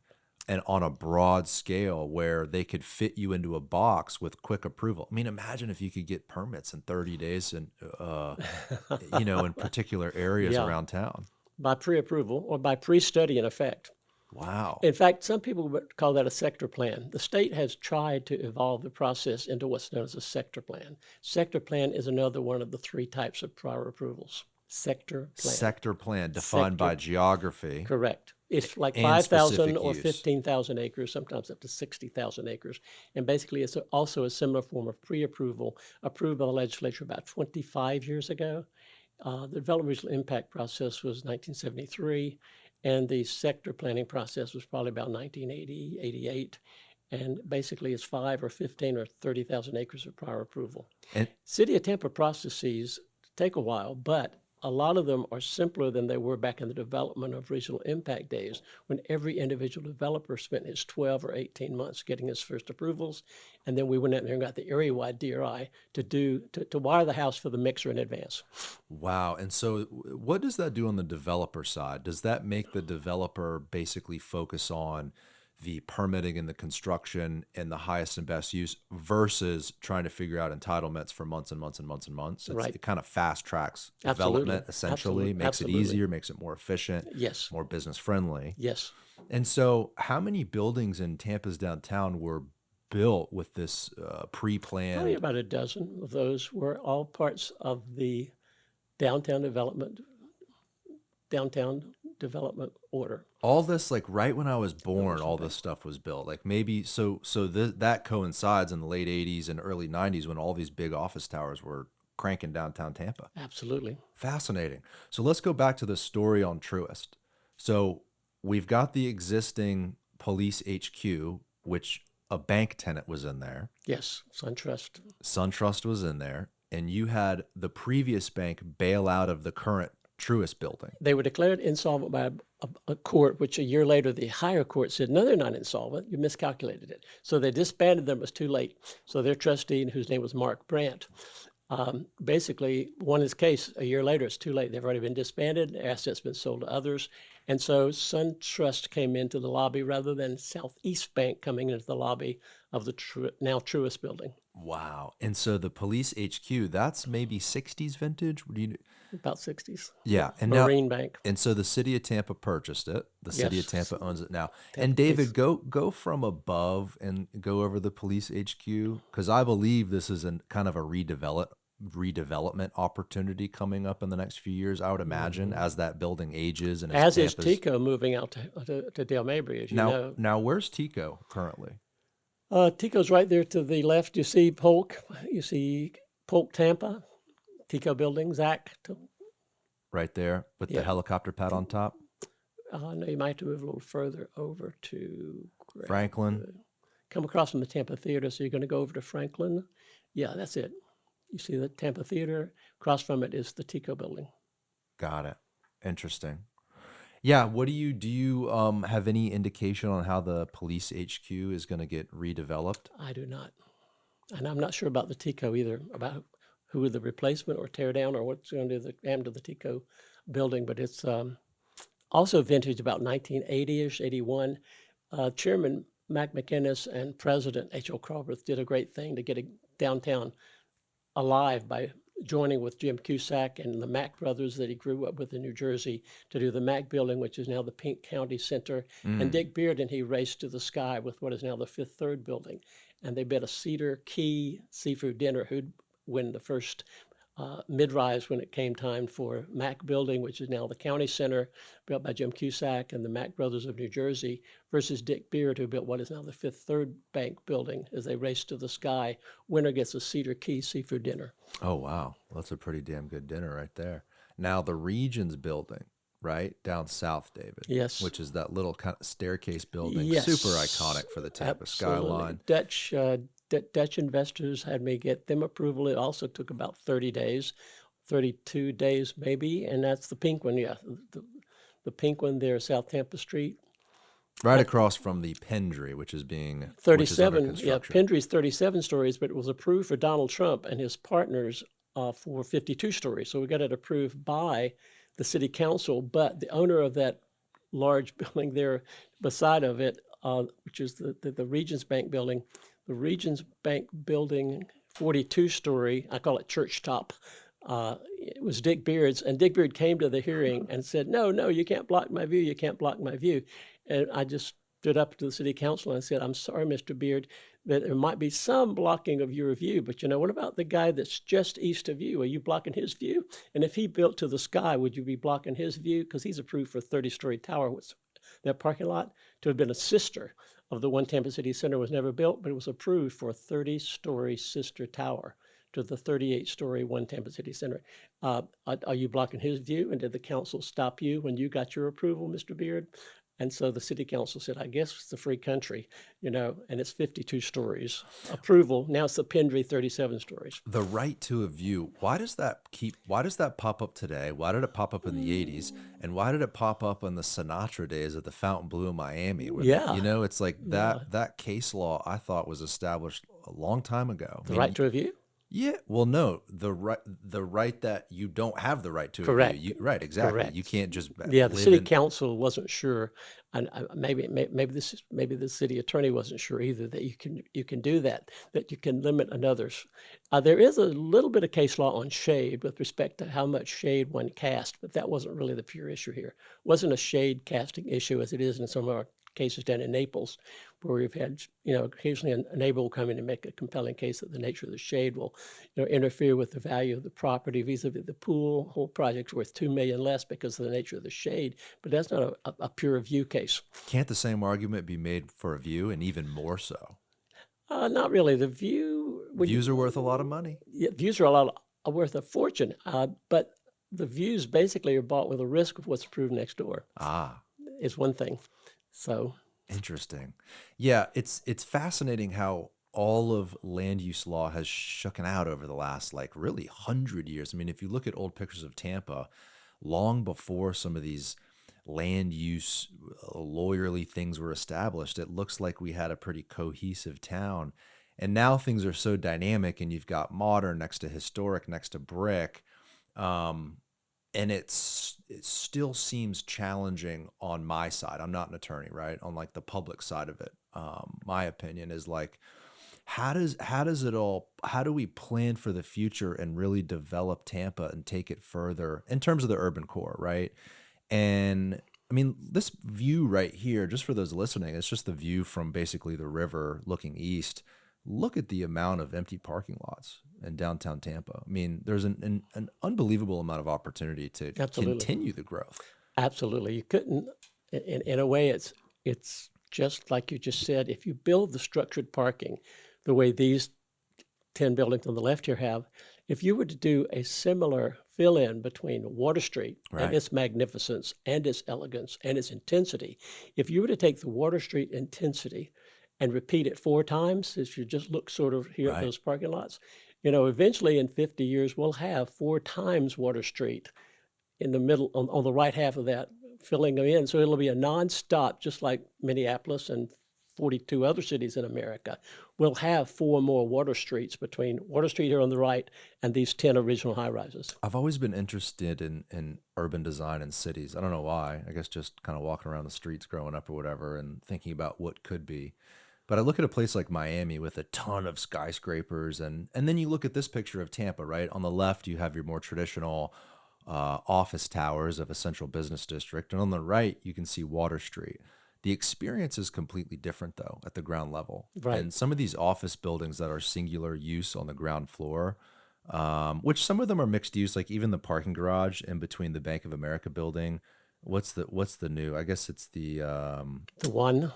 and on a broad scale where they could fit you into a box with quick approval. I mean, imagine if you could get permits in 30 days and in particular areas Yeah. around town. By pre-approval or by pre-study in effect. Wow. In fact, some people would call that a sector plan. The state has tried to evolve the process into what's known as a sector plan. Sector plan is another one of the three types of prior approvals. Sector plan. Sector plan defined by Sector, geography correct. It's like and 5,000 specific or use. 15,000 acres, sometimes up to 60,000 acres. And basically, it's also a similar form of pre-approval approved by the legislature about 25 years ago. The development regional impact process was 1973, and the sector planning process was probably about 1980, 88. And basically, it's 5 or 15 or 30,000 acres of prior approval. And City of Tampa processes take a while, but a lot of them are simpler than they were back in the development of regional impact days, when every individual developer spent his 12 or 18 months getting his first approvals. And then we went out there and got the area-wide DRI to wire the house for the mixer in advance. wow. And so what does that do on the developer side? Does that make the developer basically focus on the permitting and the construction and the highest and best use versus trying to figure out entitlements for months and months and months and months? Right. It kind of fast tracks Absolutely. development, essentially, makes Absolutely. it easier, makes it more efficient, Yes. more business friendly. Yes. And so how many buildings in Tampa's downtown were built with this Probably pre-planned? about a dozen of those were all parts of the downtown development order. All this, like right when I was born, all this stuff was built. Like maybe that coincides in the late 80s and early 90s when all these big office towers were cranking downtown Tampa. Absolutely. Fascinating. So let's go back to the story on Truist. So we've got the existing police HQ, which a bank tenant was in there. Yes. SunTrust. SunTrust was in there, and you had the previous bank bail out of the current Truist building. They were declared insolvent by a court, which a year later the higher court said, no, they're not insolvent. You miscalculated it. So they disbanded them. It was too late. So their trustee, whose name was Mark Brandt, basically won his case a year later. It's too late. They've already been disbanded. Their assets been sold to others. And so SunTrust came into the lobby rather than Southeast Bank coming into the lobby of the now Truist building. Wow. And so the police HQ, that's maybe 60s vintage? About 60s. Yeah. And Marine Bank. And so the city of Tampa purchased it. The city Yes. of Tampa owns it now. Tampa And David, Police. go from above and go over the police HQ, because I believe this is kind of a redevelopment opportunity coming up in the next few years, I would imagine, as that building ages and As is Tampa's. Tico moving out to Dale Mabry, as you know. Now where's Tico currently? Tico's right there to the left. You see Polk. You see Polk Tampa, Tico building, Zach. Right there with the Yeah. helicopter pad on top. No, you might have to move a little further over to Franklin. Come across from the Tampa Theater, so you're going to go over to Franklin. Yeah, that's it. You see the Tampa Theater. Across from it is the Tico building. Got it. Interesting. Yeah. What do you have any indication on how the police HQ is going to get redeveloped? I do not. And I'm not sure about the Tico either, about who the replacement or tear down or what's going to happen to the Tico building. But it's also vintage about 1980-ish, 81. Chairman Mac McInnes and President H.O. Crawford did a great thing to get a downtown alive by joining with Jim Cusack and the Mack brothers that he grew up with in New Jersey to do the Mack building, which is now the Pink County Center. And Dick Beard and he raced to the sky with what is now the Fifth Third building. And they built a Cedar Key seafood dinner who'd win the first mid-rise when it came time for Mack building, which is now the county center, built by Jim Cusack and the Mack brothers of New Jersey, versus Dick Beard, who built what is now the Fifth Third Bank building. As they race to the sky, winner gets a Cedar Key seafood dinner. Oh, wow. That's a pretty damn good dinner right there. Now, the Regions building, right, down south, David. Yes. Which is that little kind of staircase building, Yes. super iconic for the Tampa Absolutely. skyline. Dutch Dutch investors had me get them approval. It also took about 30 days, 32 days maybe, and that's the pink one. Yeah, the pink one there, South Tampa Street. Right across from the Pendry, which is under 37, yeah, construction. Pendry's 37 stories, but it was approved for Donald Trump and his partners for 52 stories. So we got it approved by the city council, but the owner of that large building there beside of it, which is the Regions Bank building, the Regions Bank building, 42-story, I call it church top. It was Dick Beard's, and Dick Beard came to the hearing and said, "No, no, you can't block my view. You can't block my view." And I just stood up to the city council and I said, "I'm sorry, Mr. Beard, that there might be some blocking of your view, but what about the guy that's just east of you? Are you blocking his view? And if he built to the sky, would you be blocking his view? Because he's approved for a 30-story tower, which that parking lot to have been a sister of the one Tampa City Center was never built, but it was approved for a 30-story sister tower to the 38-story one Tampa City Center. Are you blocking his view? And did the council stop you when you got your approval, Mr. Beard?" And so the city council said, "I guess it's a free country, and it's 52 stories. Approval. Now it's the Pendry 37 stories." The right to a view. Why does that pop up today? Why did it pop up in the 80s? And why did it pop up in the Sinatra days at the Fontainebleau in Miami? Yeah. It's like Yeah. that case law I thought was established a long time ago. The right to a view? Yeah, well, no, the right that you don't have the right to a view. Correct. Right, exactly. You Correct. can't just Yeah, the live city in. council wasn't sure, and maybe the city attorney wasn't sure either that you can do that you can limit another's. There is a little bit of case law on shade with respect to how much shade one cast, but that wasn't really the pure issue here. It wasn't a shade casting issue as it is in some of our cases down in Naples, where we've had, occasionally a neighbor will come in and make a compelling case that the nature of the shade will, interfere with the value of the property vis-a-vis the pool. Whole project's worth $2 million less because of the nature of the shade, but that's not a pure view case. Can't the same argument be made for a view, and even more so? Not really. The view, Views are worth a lot of money. yeah, views are worth a fortune, but the views basically are bought with a risk of what's approved next door. Ah, Is one thing. So interesting. Yeah, it's fascinating how all of land use law has shooken out over the last really 100 years. I mean, if you look at old pictures of Tampa, long before some of these land use lawyerly things were established, it looks like we had a pretty cohesive town. And now things are so dynamic, and you've got modern next to historic next to brick. And it still seems challenging on my side. I'm not an attorney, right? On the public side of it, my opinion is how do we plan for the future and really develop Tampa and take it further in terms of the urban core, right? And I mean, this view right here, just for those listening, it's just the view from basically the river looking east. Look at the amount of empty parking lots in downtown Tampa. I mean, there's an unbelievable amount of opportunity to Absolutely. continue the growth. Absolutely. You couldn't, in a way, it's just like you just said, if you build the structured parking the way these 10 buildings on the left here have, if you were to do a similar fill-in between Water Street and Right. its magnificence and its elegance and its intensity, if you were to take the Water Street intensity and repeat it 4 times, if you just look sort of here at Right. those parking lots, eventually in 50 years, we'll have 4 times Water Street in the middle, on the right half of that, filling them in. So it'll be a nonstop, just like Minneapolis and 42 other cities in America. We'll have 4 more Water Streets between Water Street here on the right and these 10 original high rises. I've always been interested in urban design in cities. I don't know why. I guess just kind of walking around the streets growing up or whatever and thinking about what could be. But I look at a place like Miami with a ton of skyscrapers, and then you look at this picture of Tampa, right? On the left, you have your more traditional office towers of a central business district, and on the right, you can see Water Street. The experience is completely different, though, at the ground level. Right. And some of these office buildings that are singular use on the ground floor, which some of them are mixed use, like even the parking garage in between the Bank of America building. What's the new? I guess it's the The one,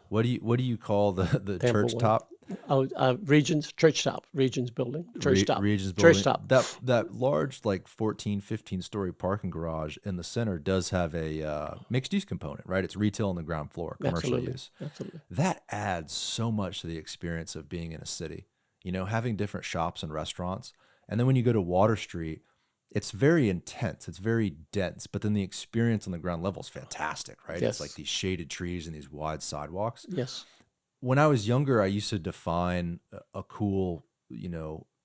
what do you call the Tampa church one. top? Oh, Regions Church Stop, Regions Building, Church Stop, Regions Church building Stop. that large like 14, 15 story parking garage in the center does have a mixed use component, right? It's retail on the ground floor, commercial Absolutely, use. absolutely. That adds so much to the experience of being in a city. Having different shops and restaurants. And then when you go to Water Street, it's very intense, it's very dense, but then the experience on the ground level is fantastic, right? It's like Yes, these shaded trees and these wide sidewalks. yes, When I was younger, I used to define a cool,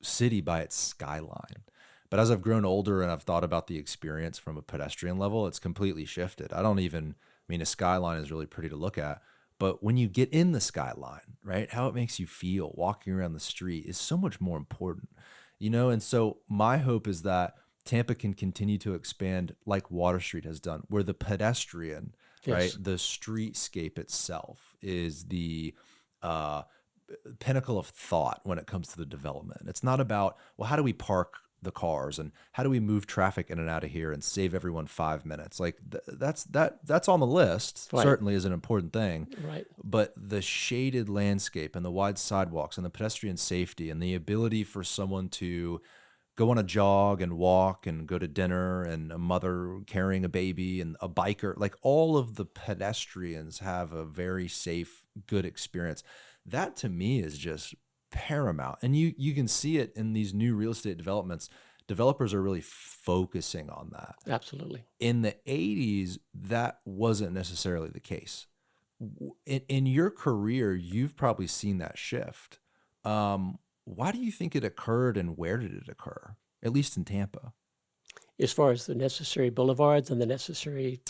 city by its skyline. But as I've grown older and I've thought about the experience from a pedestrian level, it's completely shifted. A skyline is really pretty to look at. But when you get in the skyline, right, how it makes you feel walking around the street is so much more important, And so my hope is that Tampa can continue to expand like Water Street has done, where the pedestrian, right, yes. the streetscape itself is the uh, pinnacle of thought when it comes to the development. It's not about, well, how do we park the cars and how do we move traffic in and out of here and save everyone 5 minutes? Like that's on the list. Right, Certainly is an important thing, right. but the shaded landscape and the wide sidewalks and the pedestrian safety and the ability for someone to go on a jog and walk and go to dinner and a mother carrying a baby and a biker, like all of the pedestrians have a very safe, good experience. That to me is just paramount. And you can see it in these new real estate developments. Developers are really focusing on that. Absolutely. In the 80s, that wasn't necessarily the case. In your career, you've probably seen that shift. Why do you think it occurred and where did it occur? At least in Tampa. As far as the necessary boulevards and the necessary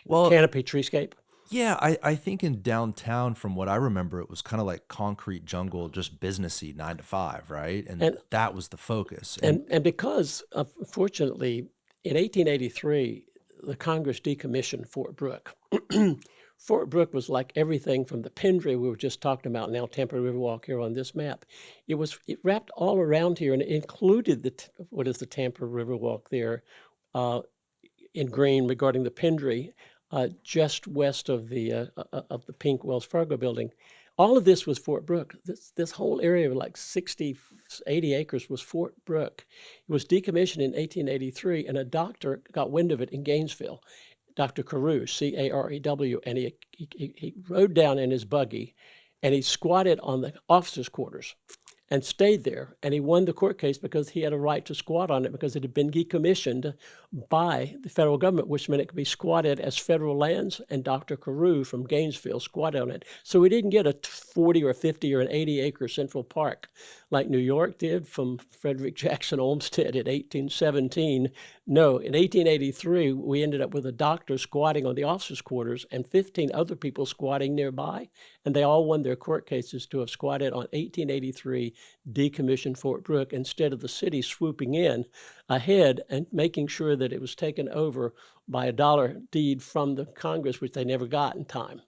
Well, canopy treescape. yeah, I think in downtown, from what I remember, it was kind of like concrete jungle, just businessy 9 to 5, right? And And that was the focus. and because fortunately in 1883 the Congress decommissioned Fort Brooke. Fort Brooke was like everything from the Pendry we were just talking about now, Tampa Riverwalk here on this map. It wrapped all around here and it included what is the Tampa Riverwalk there uh, in green regarding the Pendry, just west of the pink Wells Fargo building. All of this was Fort Brooke. This whole area of like 60, 80 acres was Fort Brooke. It was decommissioned in 1883, and a doctor got wind of it in Gainesville, Dr. Carew, Carew, and he rode down in his buggy, and he squatted on the officers' quarters and stayed there. And he won the court case because he had a right to squat on it because it had been decommissioned by the federal government, which meant it could be squatted as federal lands. And Dr. Carew from Gainesville squatted on it. So we didn't get a 40 or 50 or an 80-acre Central Park like New York did from Frederick Jackson Olmsted in 1817. No, in 1883, we ended up with a doctor squatting on the officers' quarters and 15 other people squatting nearby. And they all won their court cases to have squatted on 1883 decommissioned Fort Brooke instead of the city swooping in ahead and making sure that it was taken over by a dollar deed from the Congress, which they never got in time.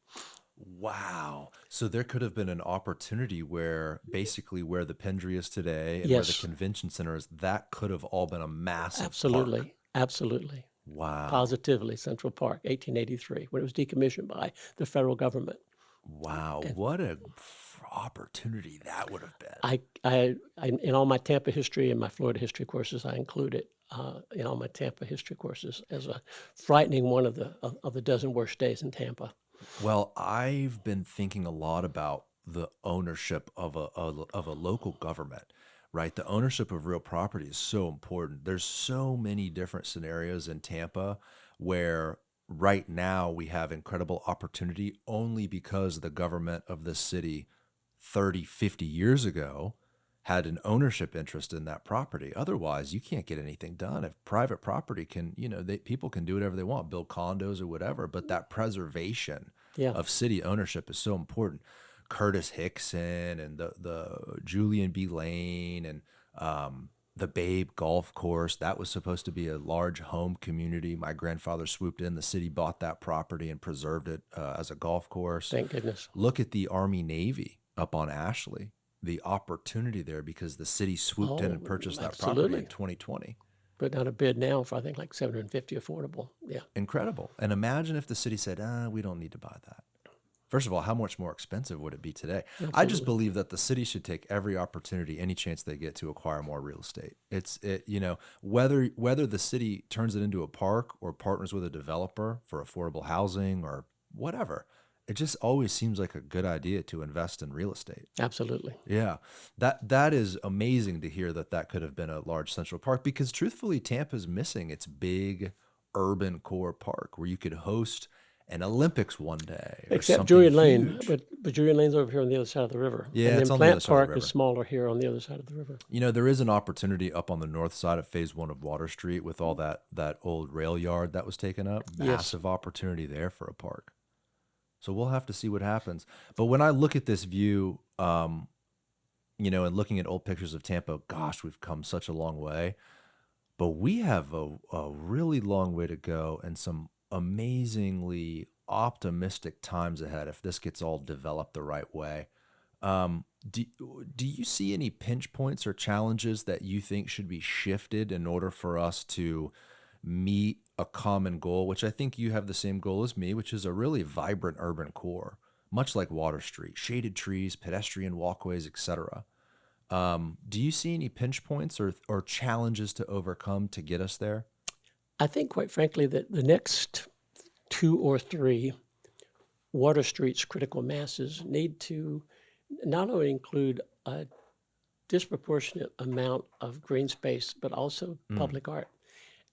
Wow. So there could have been an opportunity where basically where the Pendry is today and where the Yes, convention center is, that could have all been a massive park. absolutely, absolutely, Wow. positively Central Park, 1883, when it was decommissioned by the federal government. Wow. And What a opportunity that would have been. in all my Tampa history and my Florida history courses, I include it in all my Tampa history courses as a frightening one of the dozen worst days in Tampa. Well, I've been thinking a lot about the ownership of of a local government, right? The ownership of real property is so important. There's so many different scenarios in Tampa where right now we have incredible opportunity only because the government of this city 30, 50 years ago had an ownership interest in that property. Otherwise, you can't get anything done. If private property can, people can do whatever they want, build condos or whatever, but that preservation Yeah. of city ownership is so important. Curtis Hickson and the Julian B. Lane and the Babe Golf Course, that was supposed to be a large home community. My grandfather swooped in. The city bought that property and preserved it as a golf course. Thank goodness. Look at the Army Navy up on Ashley, the opportunity there because the city swooped in Oh, and purchased that property in absolutely. 2020. Putting out a bid now for I think like 750 affordable. Yeah. Incredible. And imagine if the city said, we don't need to buy that. First of all, how much more expensive would it be today? I just Absolutely. believe that the city should take every opportunity, any chance they get to acquire more real estate. Whether the city turns it into a park or partners with a developer for affordable housing or whatever, it just always seems like a good idea to invest in real estate. Absolutely. Yeah, that is amazing to hear that that could have been a large central park because truthfully, Tampa's missing its big urban core park where you could host an Olympics one day or Except something Drury Lane, huge. but Drury Lane's over here on the other side of the river, Yeah, and it's then on the other Plant side of the Park is river. smaller here on the other side of the river. There is an opportunity up on the north side of phase one of Water Street with all that old rail yard that was taken up. Yes. Massive opportunity there for a park. So we'll have to see what happens. But when I look at this view, and looking at old pictures of Tampa, gosh, we've come such a long way. But we have a really long way to go and some amazingly optimistic times ahead if this gets all developed the right way. Do, do you see any pinch points or challenges that you think should be shifted in order for us to meet a common goal, which I think you have the same goal as me, which is a really vibrant urban core, much like Water Street, shaded trees, pedestrian walkways, etc. Do you see any pinch points or challenges to overcome to get us there? I think, quite frankly, that the next two or three Water Street's critical masses need to not only include a disproportionate amount of green space, but also Mm, public art,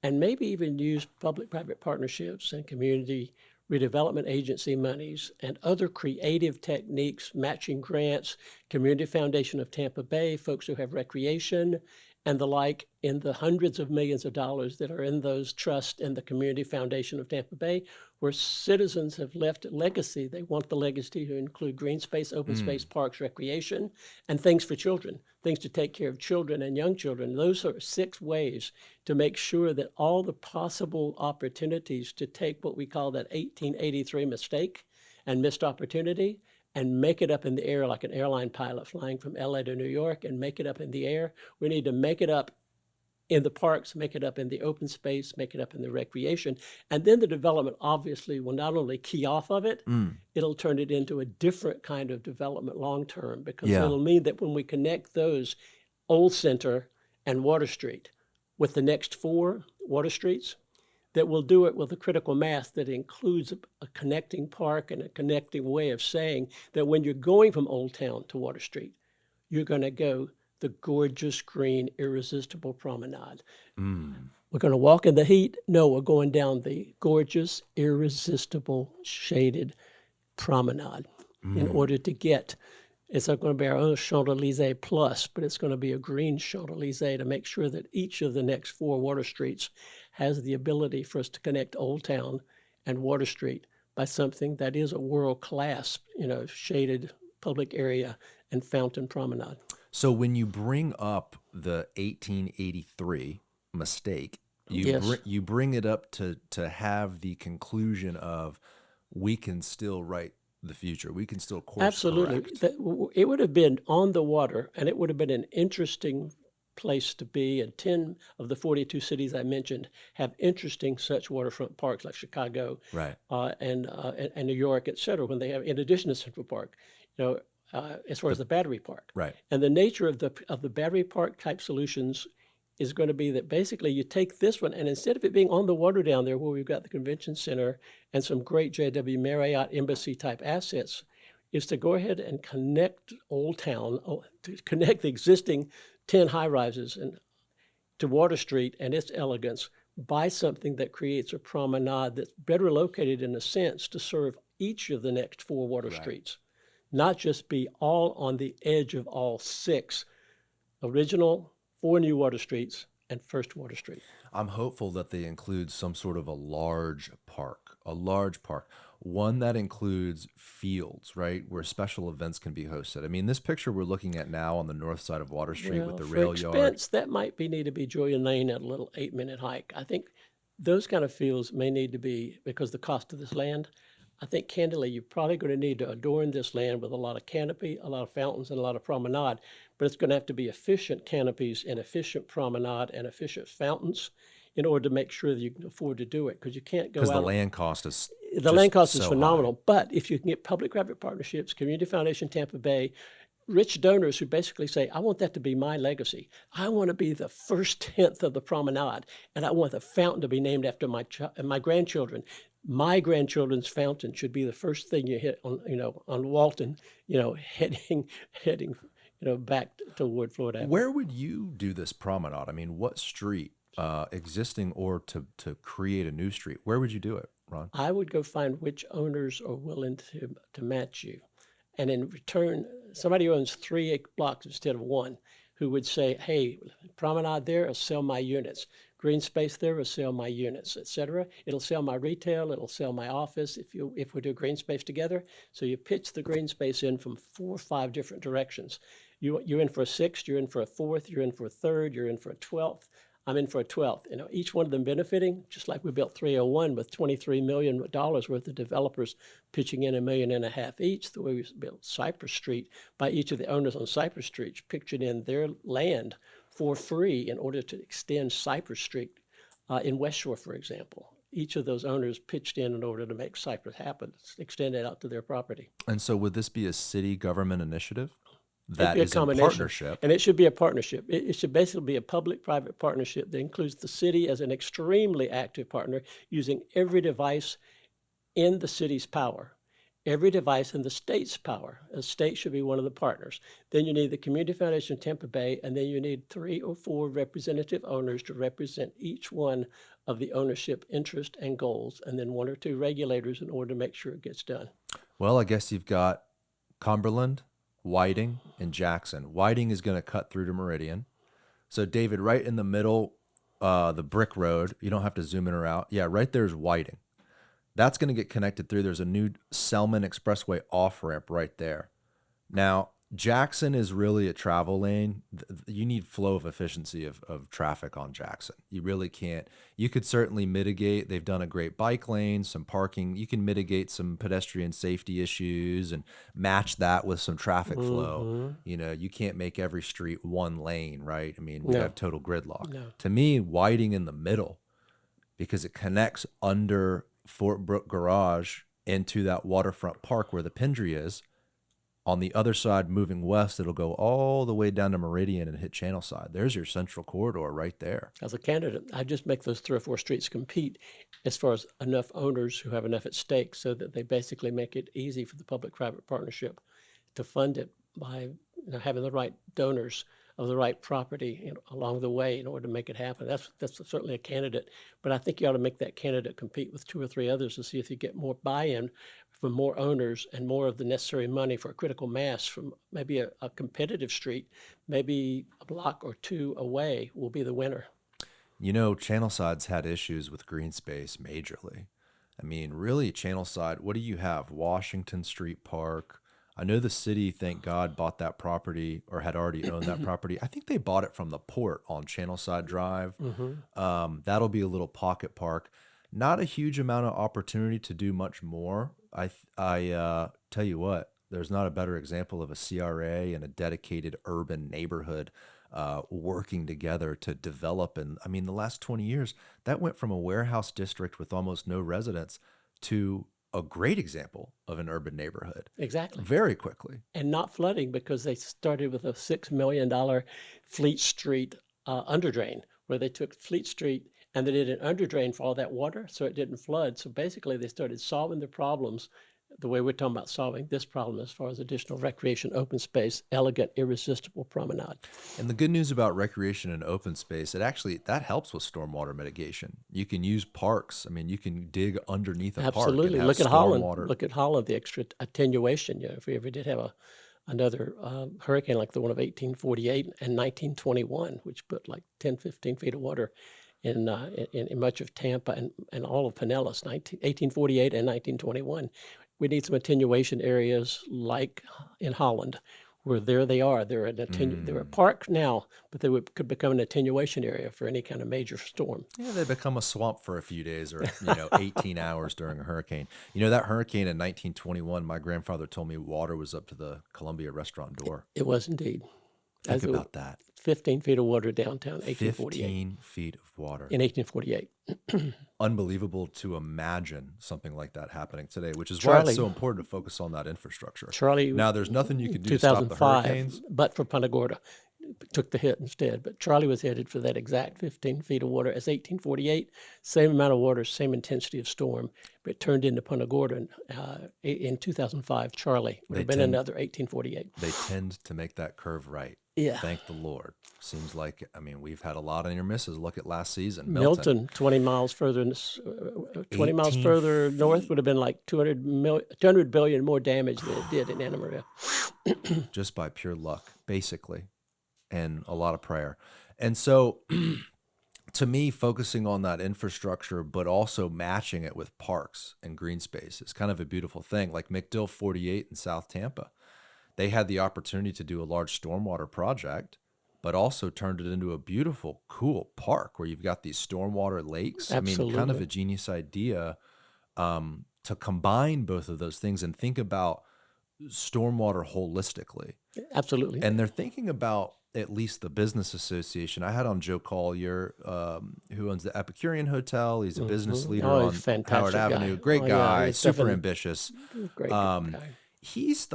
and maybe even use public-private partnerships and community redevelopment agency monies and other creative techniques, matching grants, Community Foundation of Tampa Bay, folks who have recreation and the like, in the hundreds of millions of dollars that are in those trusts in the Community Foundation of Tampa Bay, where citizens have left a legacy. They want the legacy to include green space, open space, mm, parks, recreation, and things for children, things to take care of children and young children. Those are 6 ways to make sure that all the possible opportunities to take what we call that 1883 mistake and missed opportunity and make it up in the air like an airline pilot flying from LA to New York and make it up in the air. We need to make it up in the parks, make it up in the open space, make it up in the recreation. And then the development obviously will not only key off of it, mm. it'll turn it into a different kind of development long term because Yeah. it'll mean that when we connect those Old Center and Water Street with the next 4 Water Streets, that will do it with a critical mass that includes a connecting park and a connecting way of saying that when you're going from Old Town to Water Street, you're going to go the gorgeous green irresistible promenade. Mm, We're going to walk in the heat. No, we're going down the gorgeous irresistible shaded promenade in mm. order to get. It's not going to be our own Champs-Élysées plus, but it's going to be a green Champs-Élysées to make sure that each of the next 4 Water Streets has the ability for us to connect Old Town and Water Street by something that is a world-class, shaded public area and fountain promenade. So when you bring up the 1883 mistake, Yes, you bring it up to have the conclusion of we can still write the future. We can still course absolutely. correct. It would have been on the water, and it would have been an interesting place to be. And 10 of the 42 cities I mentioned have interesting such waterfront parks like Chicago Right. and New York, et cetera, when they have, in addition to Central Park, as far as The the battery park. right. And the nature of the battery park type solutions is going to be that basically you take this one and instead of it being on the water down there where we've got the convention center and some great JW Marriott Embassy type assets, is to go ahead and connect Old Town, to connect the existing 10 high rises and to Water Street and its elegance by something that creates a promenade that's better located in a sense to serve each of the next 4 Water Right. Streets, not just be all on the edge of all 6 original 4 new Water Streets and first Water Street. I'm hopeful that they include some sort of a large park, one that includes fields, right, where special events can be hosted. I mean, this picture we're looking at now on the north side of Water Street with Well, the for rail yard. expense, that might be need to be Julia Lane at a little 8-minute hike. I think those kind of fields may need to be because the cost of this land. I think candidly, you're probably going to need to adorn this land with a lot of canopy, a lot of fountains, and a lot of promenade. But it's going to have to be efficient canopies and efficient promenade and efficient fountains in order to make sure that you can afford to do it, because you can't go Because the out. land cost is The land just cost is so high. phenomenal, but if you can get public-private partnerships, Community Foundation Tampa Bay, rich donors who basically say, I want that to be my legacy. I want to be the first tenth of the promenade, and I want the fountain to be named after my grandchildren. My grandchildren's fountain should be the first thing you hit on, on Walton, heading, back toward Florida Avenue. Where would you do this promenade? I mean, what street, existing or to create a new street? Where would you do it, Ron? I would go find which owners are willing to match you. And in return, somebody who owns 3 blocks instead of one, who would say, hey, promenade there, I'll sell my units. Green space there will sell my units, etc. It'll sell my retail, it'll sell my office if we do green space together. So you pitch the green space in from 4 or 5 different directions. You're in for a sixth, you're in for a fourth, you're in for a third, you're in for a 12th. I'm in for a 12th. Each one of them benefiting, just like we built 301 with $23 million worth of developers pitching in $1.5 million each. The way we built Cypress Street by each of the owners on Cypress Street pitching in their land for free in order to extend Cypress Street in West Shore, for example. Each of those owners pitched in order to make Cypress happen, extend it out to their property. And so would this be a city government initiative It'd that be a is in combination, partnership? and it should be a partnership. It should basically be a public-private partnership that includes the city as an extremely active partner, using every device in the city's power, every device in the state's power. A state should be one of the partners. Then you need the Community Foundation Tampa Bay, and then you need 3 or 4 representative owners to represent each one of the ownership interest and goals, and then 1 or 2 regulators in order to make sure it gets done. Well, I guess you've got Cumberland, Whiting, and Jackson. Whiting is going to cut through to Meridian. So, David, right in the middle, the brick road, you don't have to zoom in or out. Yeah, right there's Whiting. That's going to get connected through. There's a new Selman Expressway off-ramp right there. Now, Jackson is really a travel lane. You need flow of efficiency of traffic on Jackson. You really can't. You could certainly mitigate. They've done a great bike lane, some parking. You can mitigate some pedestrian safety issues and match that with some traffic flow. You can't make every street one lane, right? I mean, we have total gridlock. No. To me, Whiting in the middle, because it connects under Fort Brooke Garage into that waterfront park where the Pendry is. On the other side, moving west, it'll go all the way down to Meridian and hit Channelside. There's your central corridor right there. As a candidate, I just make those 3 or 4 streets compete as far as enough owners who have enough at stake, so that they basically make it easy for the public-private partnership to fund it by having the right donors of the right property along the way in order to make it happen. That's certainly a candidate, but I think you ought to make that candidate compete with 2 or 3 others to see if you get more buy-in from more owners and more of the necessary money for a critical mass from maybe a competitive street, maybe a block or 2 away will be the winner. Channelside's had issues with green space majorly. I mean, really, Channelside, what do you have? Washington Street Park. I know the city, thank God, bought that property or had already owned that property. I think they bought it from the port on Channelside Drive. That'll be a little pocket park. Not a huge amount of opportunity to do much more. I tell you what, there's not a better example of a CRA and a dedicated urban neighborhood working together to develop. And I mean, the last 20 years, that went from a warehouse district with almost no residents to a great example of an urban neighborhood. Exactly. Very quickly. And not flooding, because they started with a $6 million Fleet Street underdrain, where they took Fleet Street and they did an underdrain for all that water so it didn't flood. So basically they started solving the problems the way we're talking about solving this problem as far as additional recreation, open space, elegant, irresistible promenade. And the good news about recreation and open space, that helps with stormwater mitigation. You can use parks. I mean, you can dig underneath a Absolutely. park. Look at Holland. Look at Holland, the extra attenuation. If we ever did have another hurricane like the one of 1848 and 1921, which put like 10, 15 feet of water in much of Tampa and all of Pinellas, 1848 and 1921. We need some attenuation areas like in Holland, where there they are. They're a park now, but they could become an attenuation area for any kind of major storm. Yeah, they become a swamp for a few days or 18 hours during a hurricane. That hurricane in 1921, my grandfather told me water was up to the Columbia restaurant door. It was indeed. Think about that. 15 feet of water downtown, 1848. 15 feet of water. In 1848. Unbelievable to imagine something like that happening today, which is why it's Charlie, so important to focus on that infrastructure. Charlie, Now, there's nothing you can do to stop the 2005, hurricanes. but for Punta Gorda, took the hit instead. But Charlie was headed for that exact 15 feet of water as 1848. Same amount of water, same intensity of storm, but it turned into Punta Gorda in 2005. Charlie would have been another 1848. They tend to make that curve right. Yeah. Thank the Lord. Seems like, I mean, we've had a lot of near misses. Look at last season. Milton 20 miles further, 20 miles further north would have been like 200 billion more damage than it did in Anna Maria. Just by pure luck, basically, and a lot of prayer. And so, to me, focusing on that infrastructure, but also matching it with parks and green space is kind of a beautiful thing. Like McDill 48 in South Tampa, they had the opportunity to do a large stormwater project, but also turned it into a beautiful, cool park where you've got these stormwater lakes. Absolutely. I mean, kind of a genius idea to combine both of those things and think about stormwater holistically. Absolutely. And they're thinking about at least the business association. I had on Joe Collier, who owns the Epicurean Hotel. He's a business leader on Howard Avenue. Great guy, super ambitious. Great guy. He's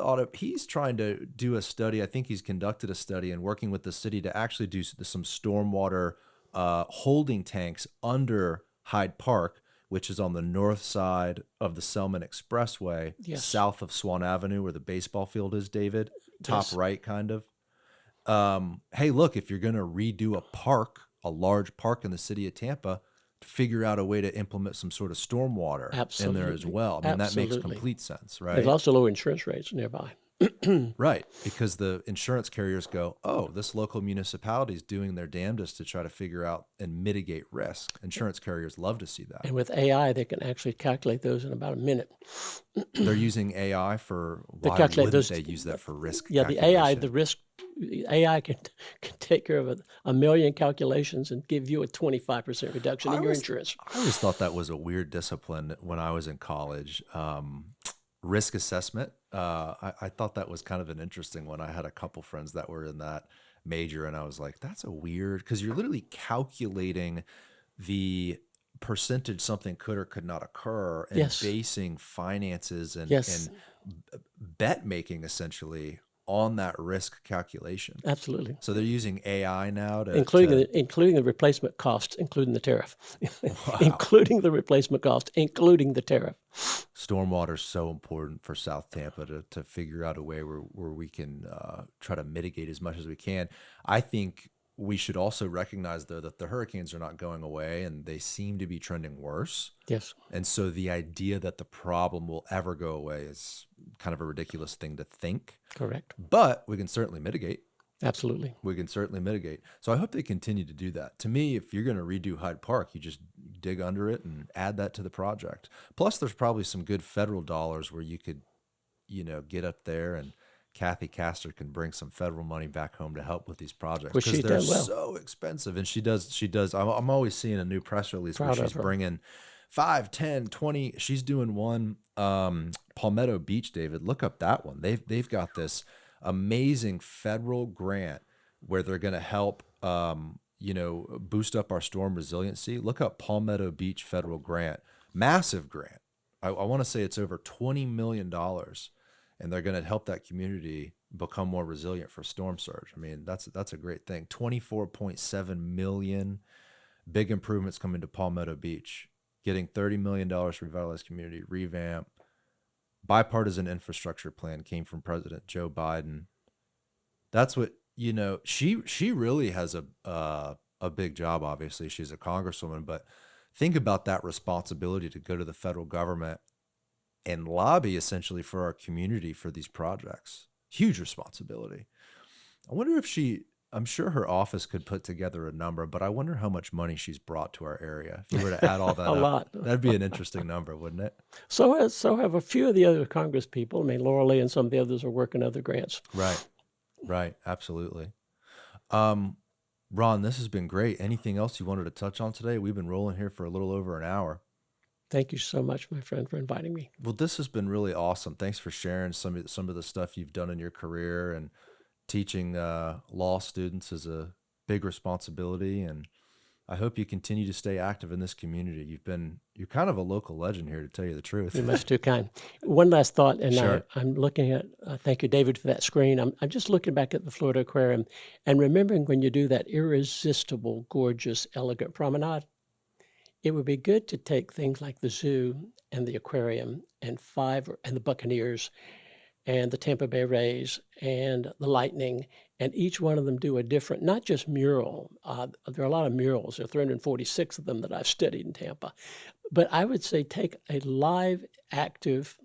trying to do a study. I think he's conducted a study and working with the city to actually do some stormwater holding tanks under Hyde Park, which is on the north side of the Selman Expressway, south of Swan Avenue, where the baseball field is, David, top right kind of. Hey, look, if you're going to redo a park, a large park in the city of Tampa, figure out a way to implement some sort of stormwater in there as well. I mean, that makes complete sense, right? There's also low insurance rates nearby. Right, because the insurance carriers go, oh, this local municipality is doing their damnedest to try to figure out and mitigate risk. Insurance carriers love to see that. And with AI, they can actually calculate those in about a minute. They're using AI for, why wouldn't they use that for risk? Yeah, the AI, AI can take care of a million calculations and give you a 25% reduction in your insurance. I always thought that was a weird discipline when I was in college. Risk assessment. I thought that was kind of an interesting one. I had a couple friends that were in that major, and I was like, that's a weird, because you're literally calculating the percentage something could or could not occur and basing finances and bet making essentially on that risk calculation. Absolutely. So they're using AI now to including the replacement cost, including the tariff, including the replacement cost, including the tariff. Stormwater is so important for South Tampa to figure out a way where we can try to mitigate as much as we can. I think we should also recognize, though, that the hurricanes are not going away and they seem to be trending worse. Yes. And so the idea that the problem will ever go away is kind of a ridiculous thing to think. Correct. But we can certainly mitigate. Absolutely. We can certainly mitigate. So I hope they continue to do that. To me, if you're going to redo Hyde Park, you just dig under it and add that to the project. Plus, there's probably some good federal dollars where you could, get up there, and Kathy Castor can bring some federal money back home to help with these projects because they're so expensive. And she does. I'm always seeing a new press release where she's bringing 5, 10, 20. She's doing one, Palmetto Beach, David. Look up that one. They've got this amazing federal grant where they're going to help, boost up our storm resiliency. Look up Palmetto Beach federal grant, massive grant. I want to say it's over $20 million, and they're going to help that community become more resilient for storm surge. I mean, that's a great thing. 24.7 million, big improvements coming to Palmetto Beach, getting $30 million for revitalized community, revamp. Bipartisan infrastructure plan came from President Joe Biden. That's what, she really has a big job. Obviously, she's a congresswoman, but think about that responsibility to go to the federal government and lobby essentially for our community for these projects. Huge responsibility. I wonder if I'm sure her office could put together a number, but I wonder how much money she's brought to our area. If you were to add all that a up, lot. That'd be an interesting number, wouldn't it? So have a few of the other Congress people. I mean, Laura Lee and some of the others are working other grants. Right. Absolutely. Ron, this has been great. Anything else you wanted to touch on today? We've been rolling here for a little over an hour. Thank you so much, my friend, for inviting me. Well, this has been really awesome. Thanks for sharing some of the stuff you've done in your career, and teaching law students is a big responsibility, and I hope you continue to stay active in this community. You're kind of a local legend here, to tell you the truth. You're much too kind. One last thought, and Sure. I'm looking at, thank you, David, for that screen. I'm just looking back at the Florida Aquarium and remembering when you do that irresistible, gorgeous, elegant promenade, it would be good to take things like the zoo and the aquarium and and the Buccaneers and the Tampa Bay Rays and the Lightning, and each one of them do a different, not just mural. There are a lot of murals. There are 346 of them that I've studied in Tampa. But I would say take a live, active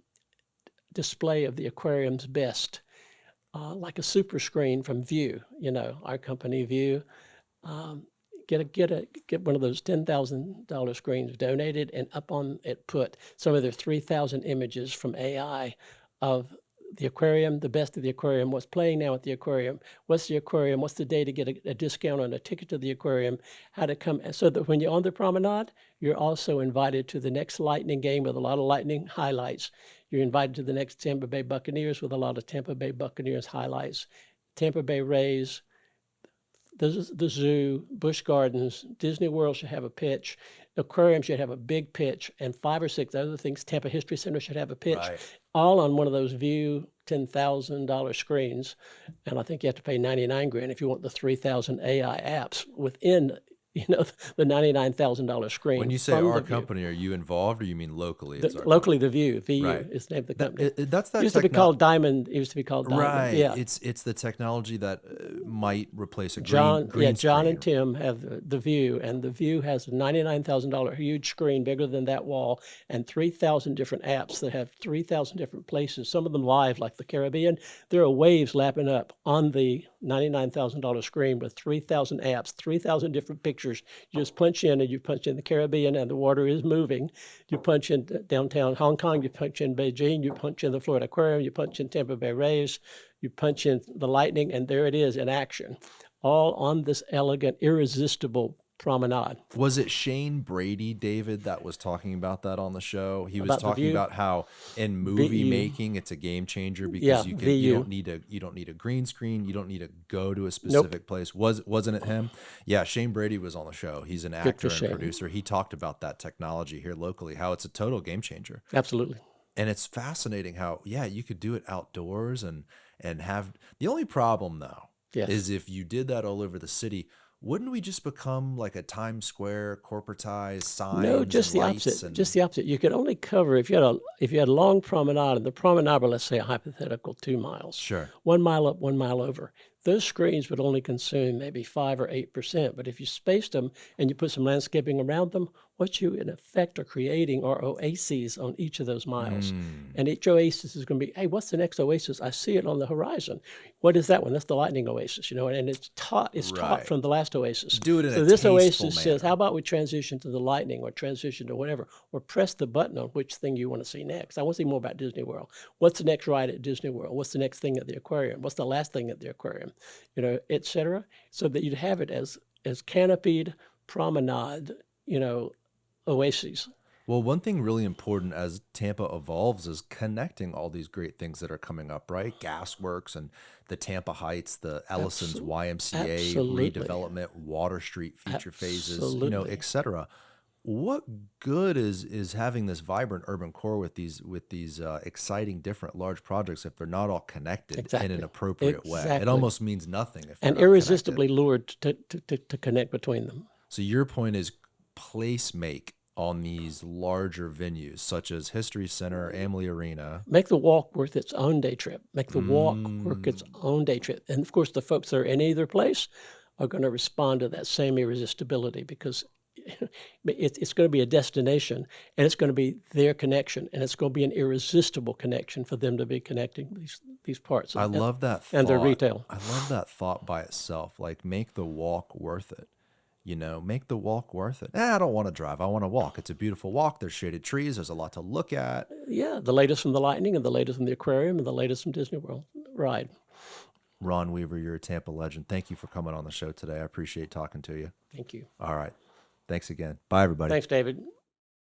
display of the aquarium's best, like a super screen from View, our company View. Get one of those $10,000 screens donated, and up on it put some of their 3,000 images from AI of the aquarium, the best of the aquarium, what's playing now at the aquarium, what's the aquarium, what's the day to get a discount on a ticket to the aquarium, how to come, so that when you're on the promenade, you're also invited to the next Lightning game with a lot of Lightning highlights. You're invited to the next Tampa Bay Buccaneers with a lot of Tampa Bay Buccaneers highlights. Tampa Bay Rays, the zoo, Busch Gardens, Disney World should have a pitch. Aquarium should have a big pitch, and 5 or 6 other things. Tampa History Center should have a pitch, Right. all on one of those View $10,000 screens. And I think you have to pay 99 grand if you want the 3,000 AI apps within, the $99,000 screen. When you say from our the View. company, are you involved, or you mean locally? It's our Locally, the View, VU Right. is the name of the company. That's that It used to be techno- called Diamond. It used to be called Diamond. Right. Yeah. It's the technology that might replace a John green John screen. and Tim have the View, and the View has a $99,000 huge screen bigger than that wall, and 3,000 different apps that have 3,000 different places. Some of them live, like the Caribbean. There are waves lapping up on the $99,000 screen with 3,000 apps, 3,000 different pictures. You just punch in, and you punch in the Caribbean, and the water is moving. You punch in downtown Hong Kong, you punch in Beijing, you punch in the Florida Aquarium, you punch in Tampa Bay Rays, you punch in the Lightning, and there it is in action, all on this elegant, irresistible promenade. Was it Shane Brady, David, that was talking about that on the show? He was About the talking View? about how in movie VU. making it's a game changer because Yeah, you VU. don't need a green screen, you don't need to go to a specific place. Wasn't it him? Yeah, Shane Brady was on the show. He's an Good for actor and Shane. producer. He talked about that technology here locally, how it's a total game changer. Absolutely. And it's fascinating how, yeah, you could do it outdoors and have the only problem though Yes. is if you did that all over the city, wouldn't we just become like a Times Square corporatized signs No, just and the lights opposite. and Just the opposite. You could only cover if you had a long promenade, and the promenade were, let's say, a hypothetical 2 miles, sure. 1 mile up, 1 mile over. Those screens would only consume maybe 5 or 8%. But if you spaced them and you put some landscaping around them, what you in effect are creating are oases on each of those miles. And each oasis is going to be, hey, what's the next oasis? I see it on the horizon. What is that one? That's the Lightning Oasis, and it's taught Right. from the last oasis. Do it in So a this tasteful oasis says, manner. how about we transition to the Lightning or transition to whatever, or press the button on which thing you want to see next. I want to see more about Disney World. What's the next ride at Disney World? What's the next thing at the aquarium? What's the last thing at the aquarium? Et cetera, so that you'd have it as canopied promenade, oases. Well, one thing really important as Tampa evolves is connecting all these great things that are coming up, right? Gasworks and the Tampa Heights, the Ellison's YMCA Absolutely. redevelopment, Water Street future phases, Absolutely. et cetera. What good is having this vibrant urban core with these exciting different large projects if they're not all connected in Exactly. an appropriate way? It Exactly. almost means nothing if they're And not connected. irresistibly lured to connect between them. So your point is place make on these larger venues such as History Center, Amalie Arena. Make the walk worth its own day trip. Make the walk worth its own day trip. And of course, the folks that are in either place are going to respond to that same irresistibility, because it's going to be a destination, and it's going to be their connection, and it's going to be an irresistible connection for them to be connecting these parts. I love that thought. And their retail. I love that thought by itself. Like, make the walk worth it. Make the walk worth it. I don't want to drive. I want to walk. It's a beautiful walk. There's shaded trees. There's a lot to look at. Yeah, the latest from the Lightning, and the latest from the aquarium, and the latest from Disney World ride. Ron Weaver, you're a Tampa legend. Thank you for coming on the show today. I appreciate talking to you. Thank you. All right. Thanks again. Bye, everybody. Thanks, David.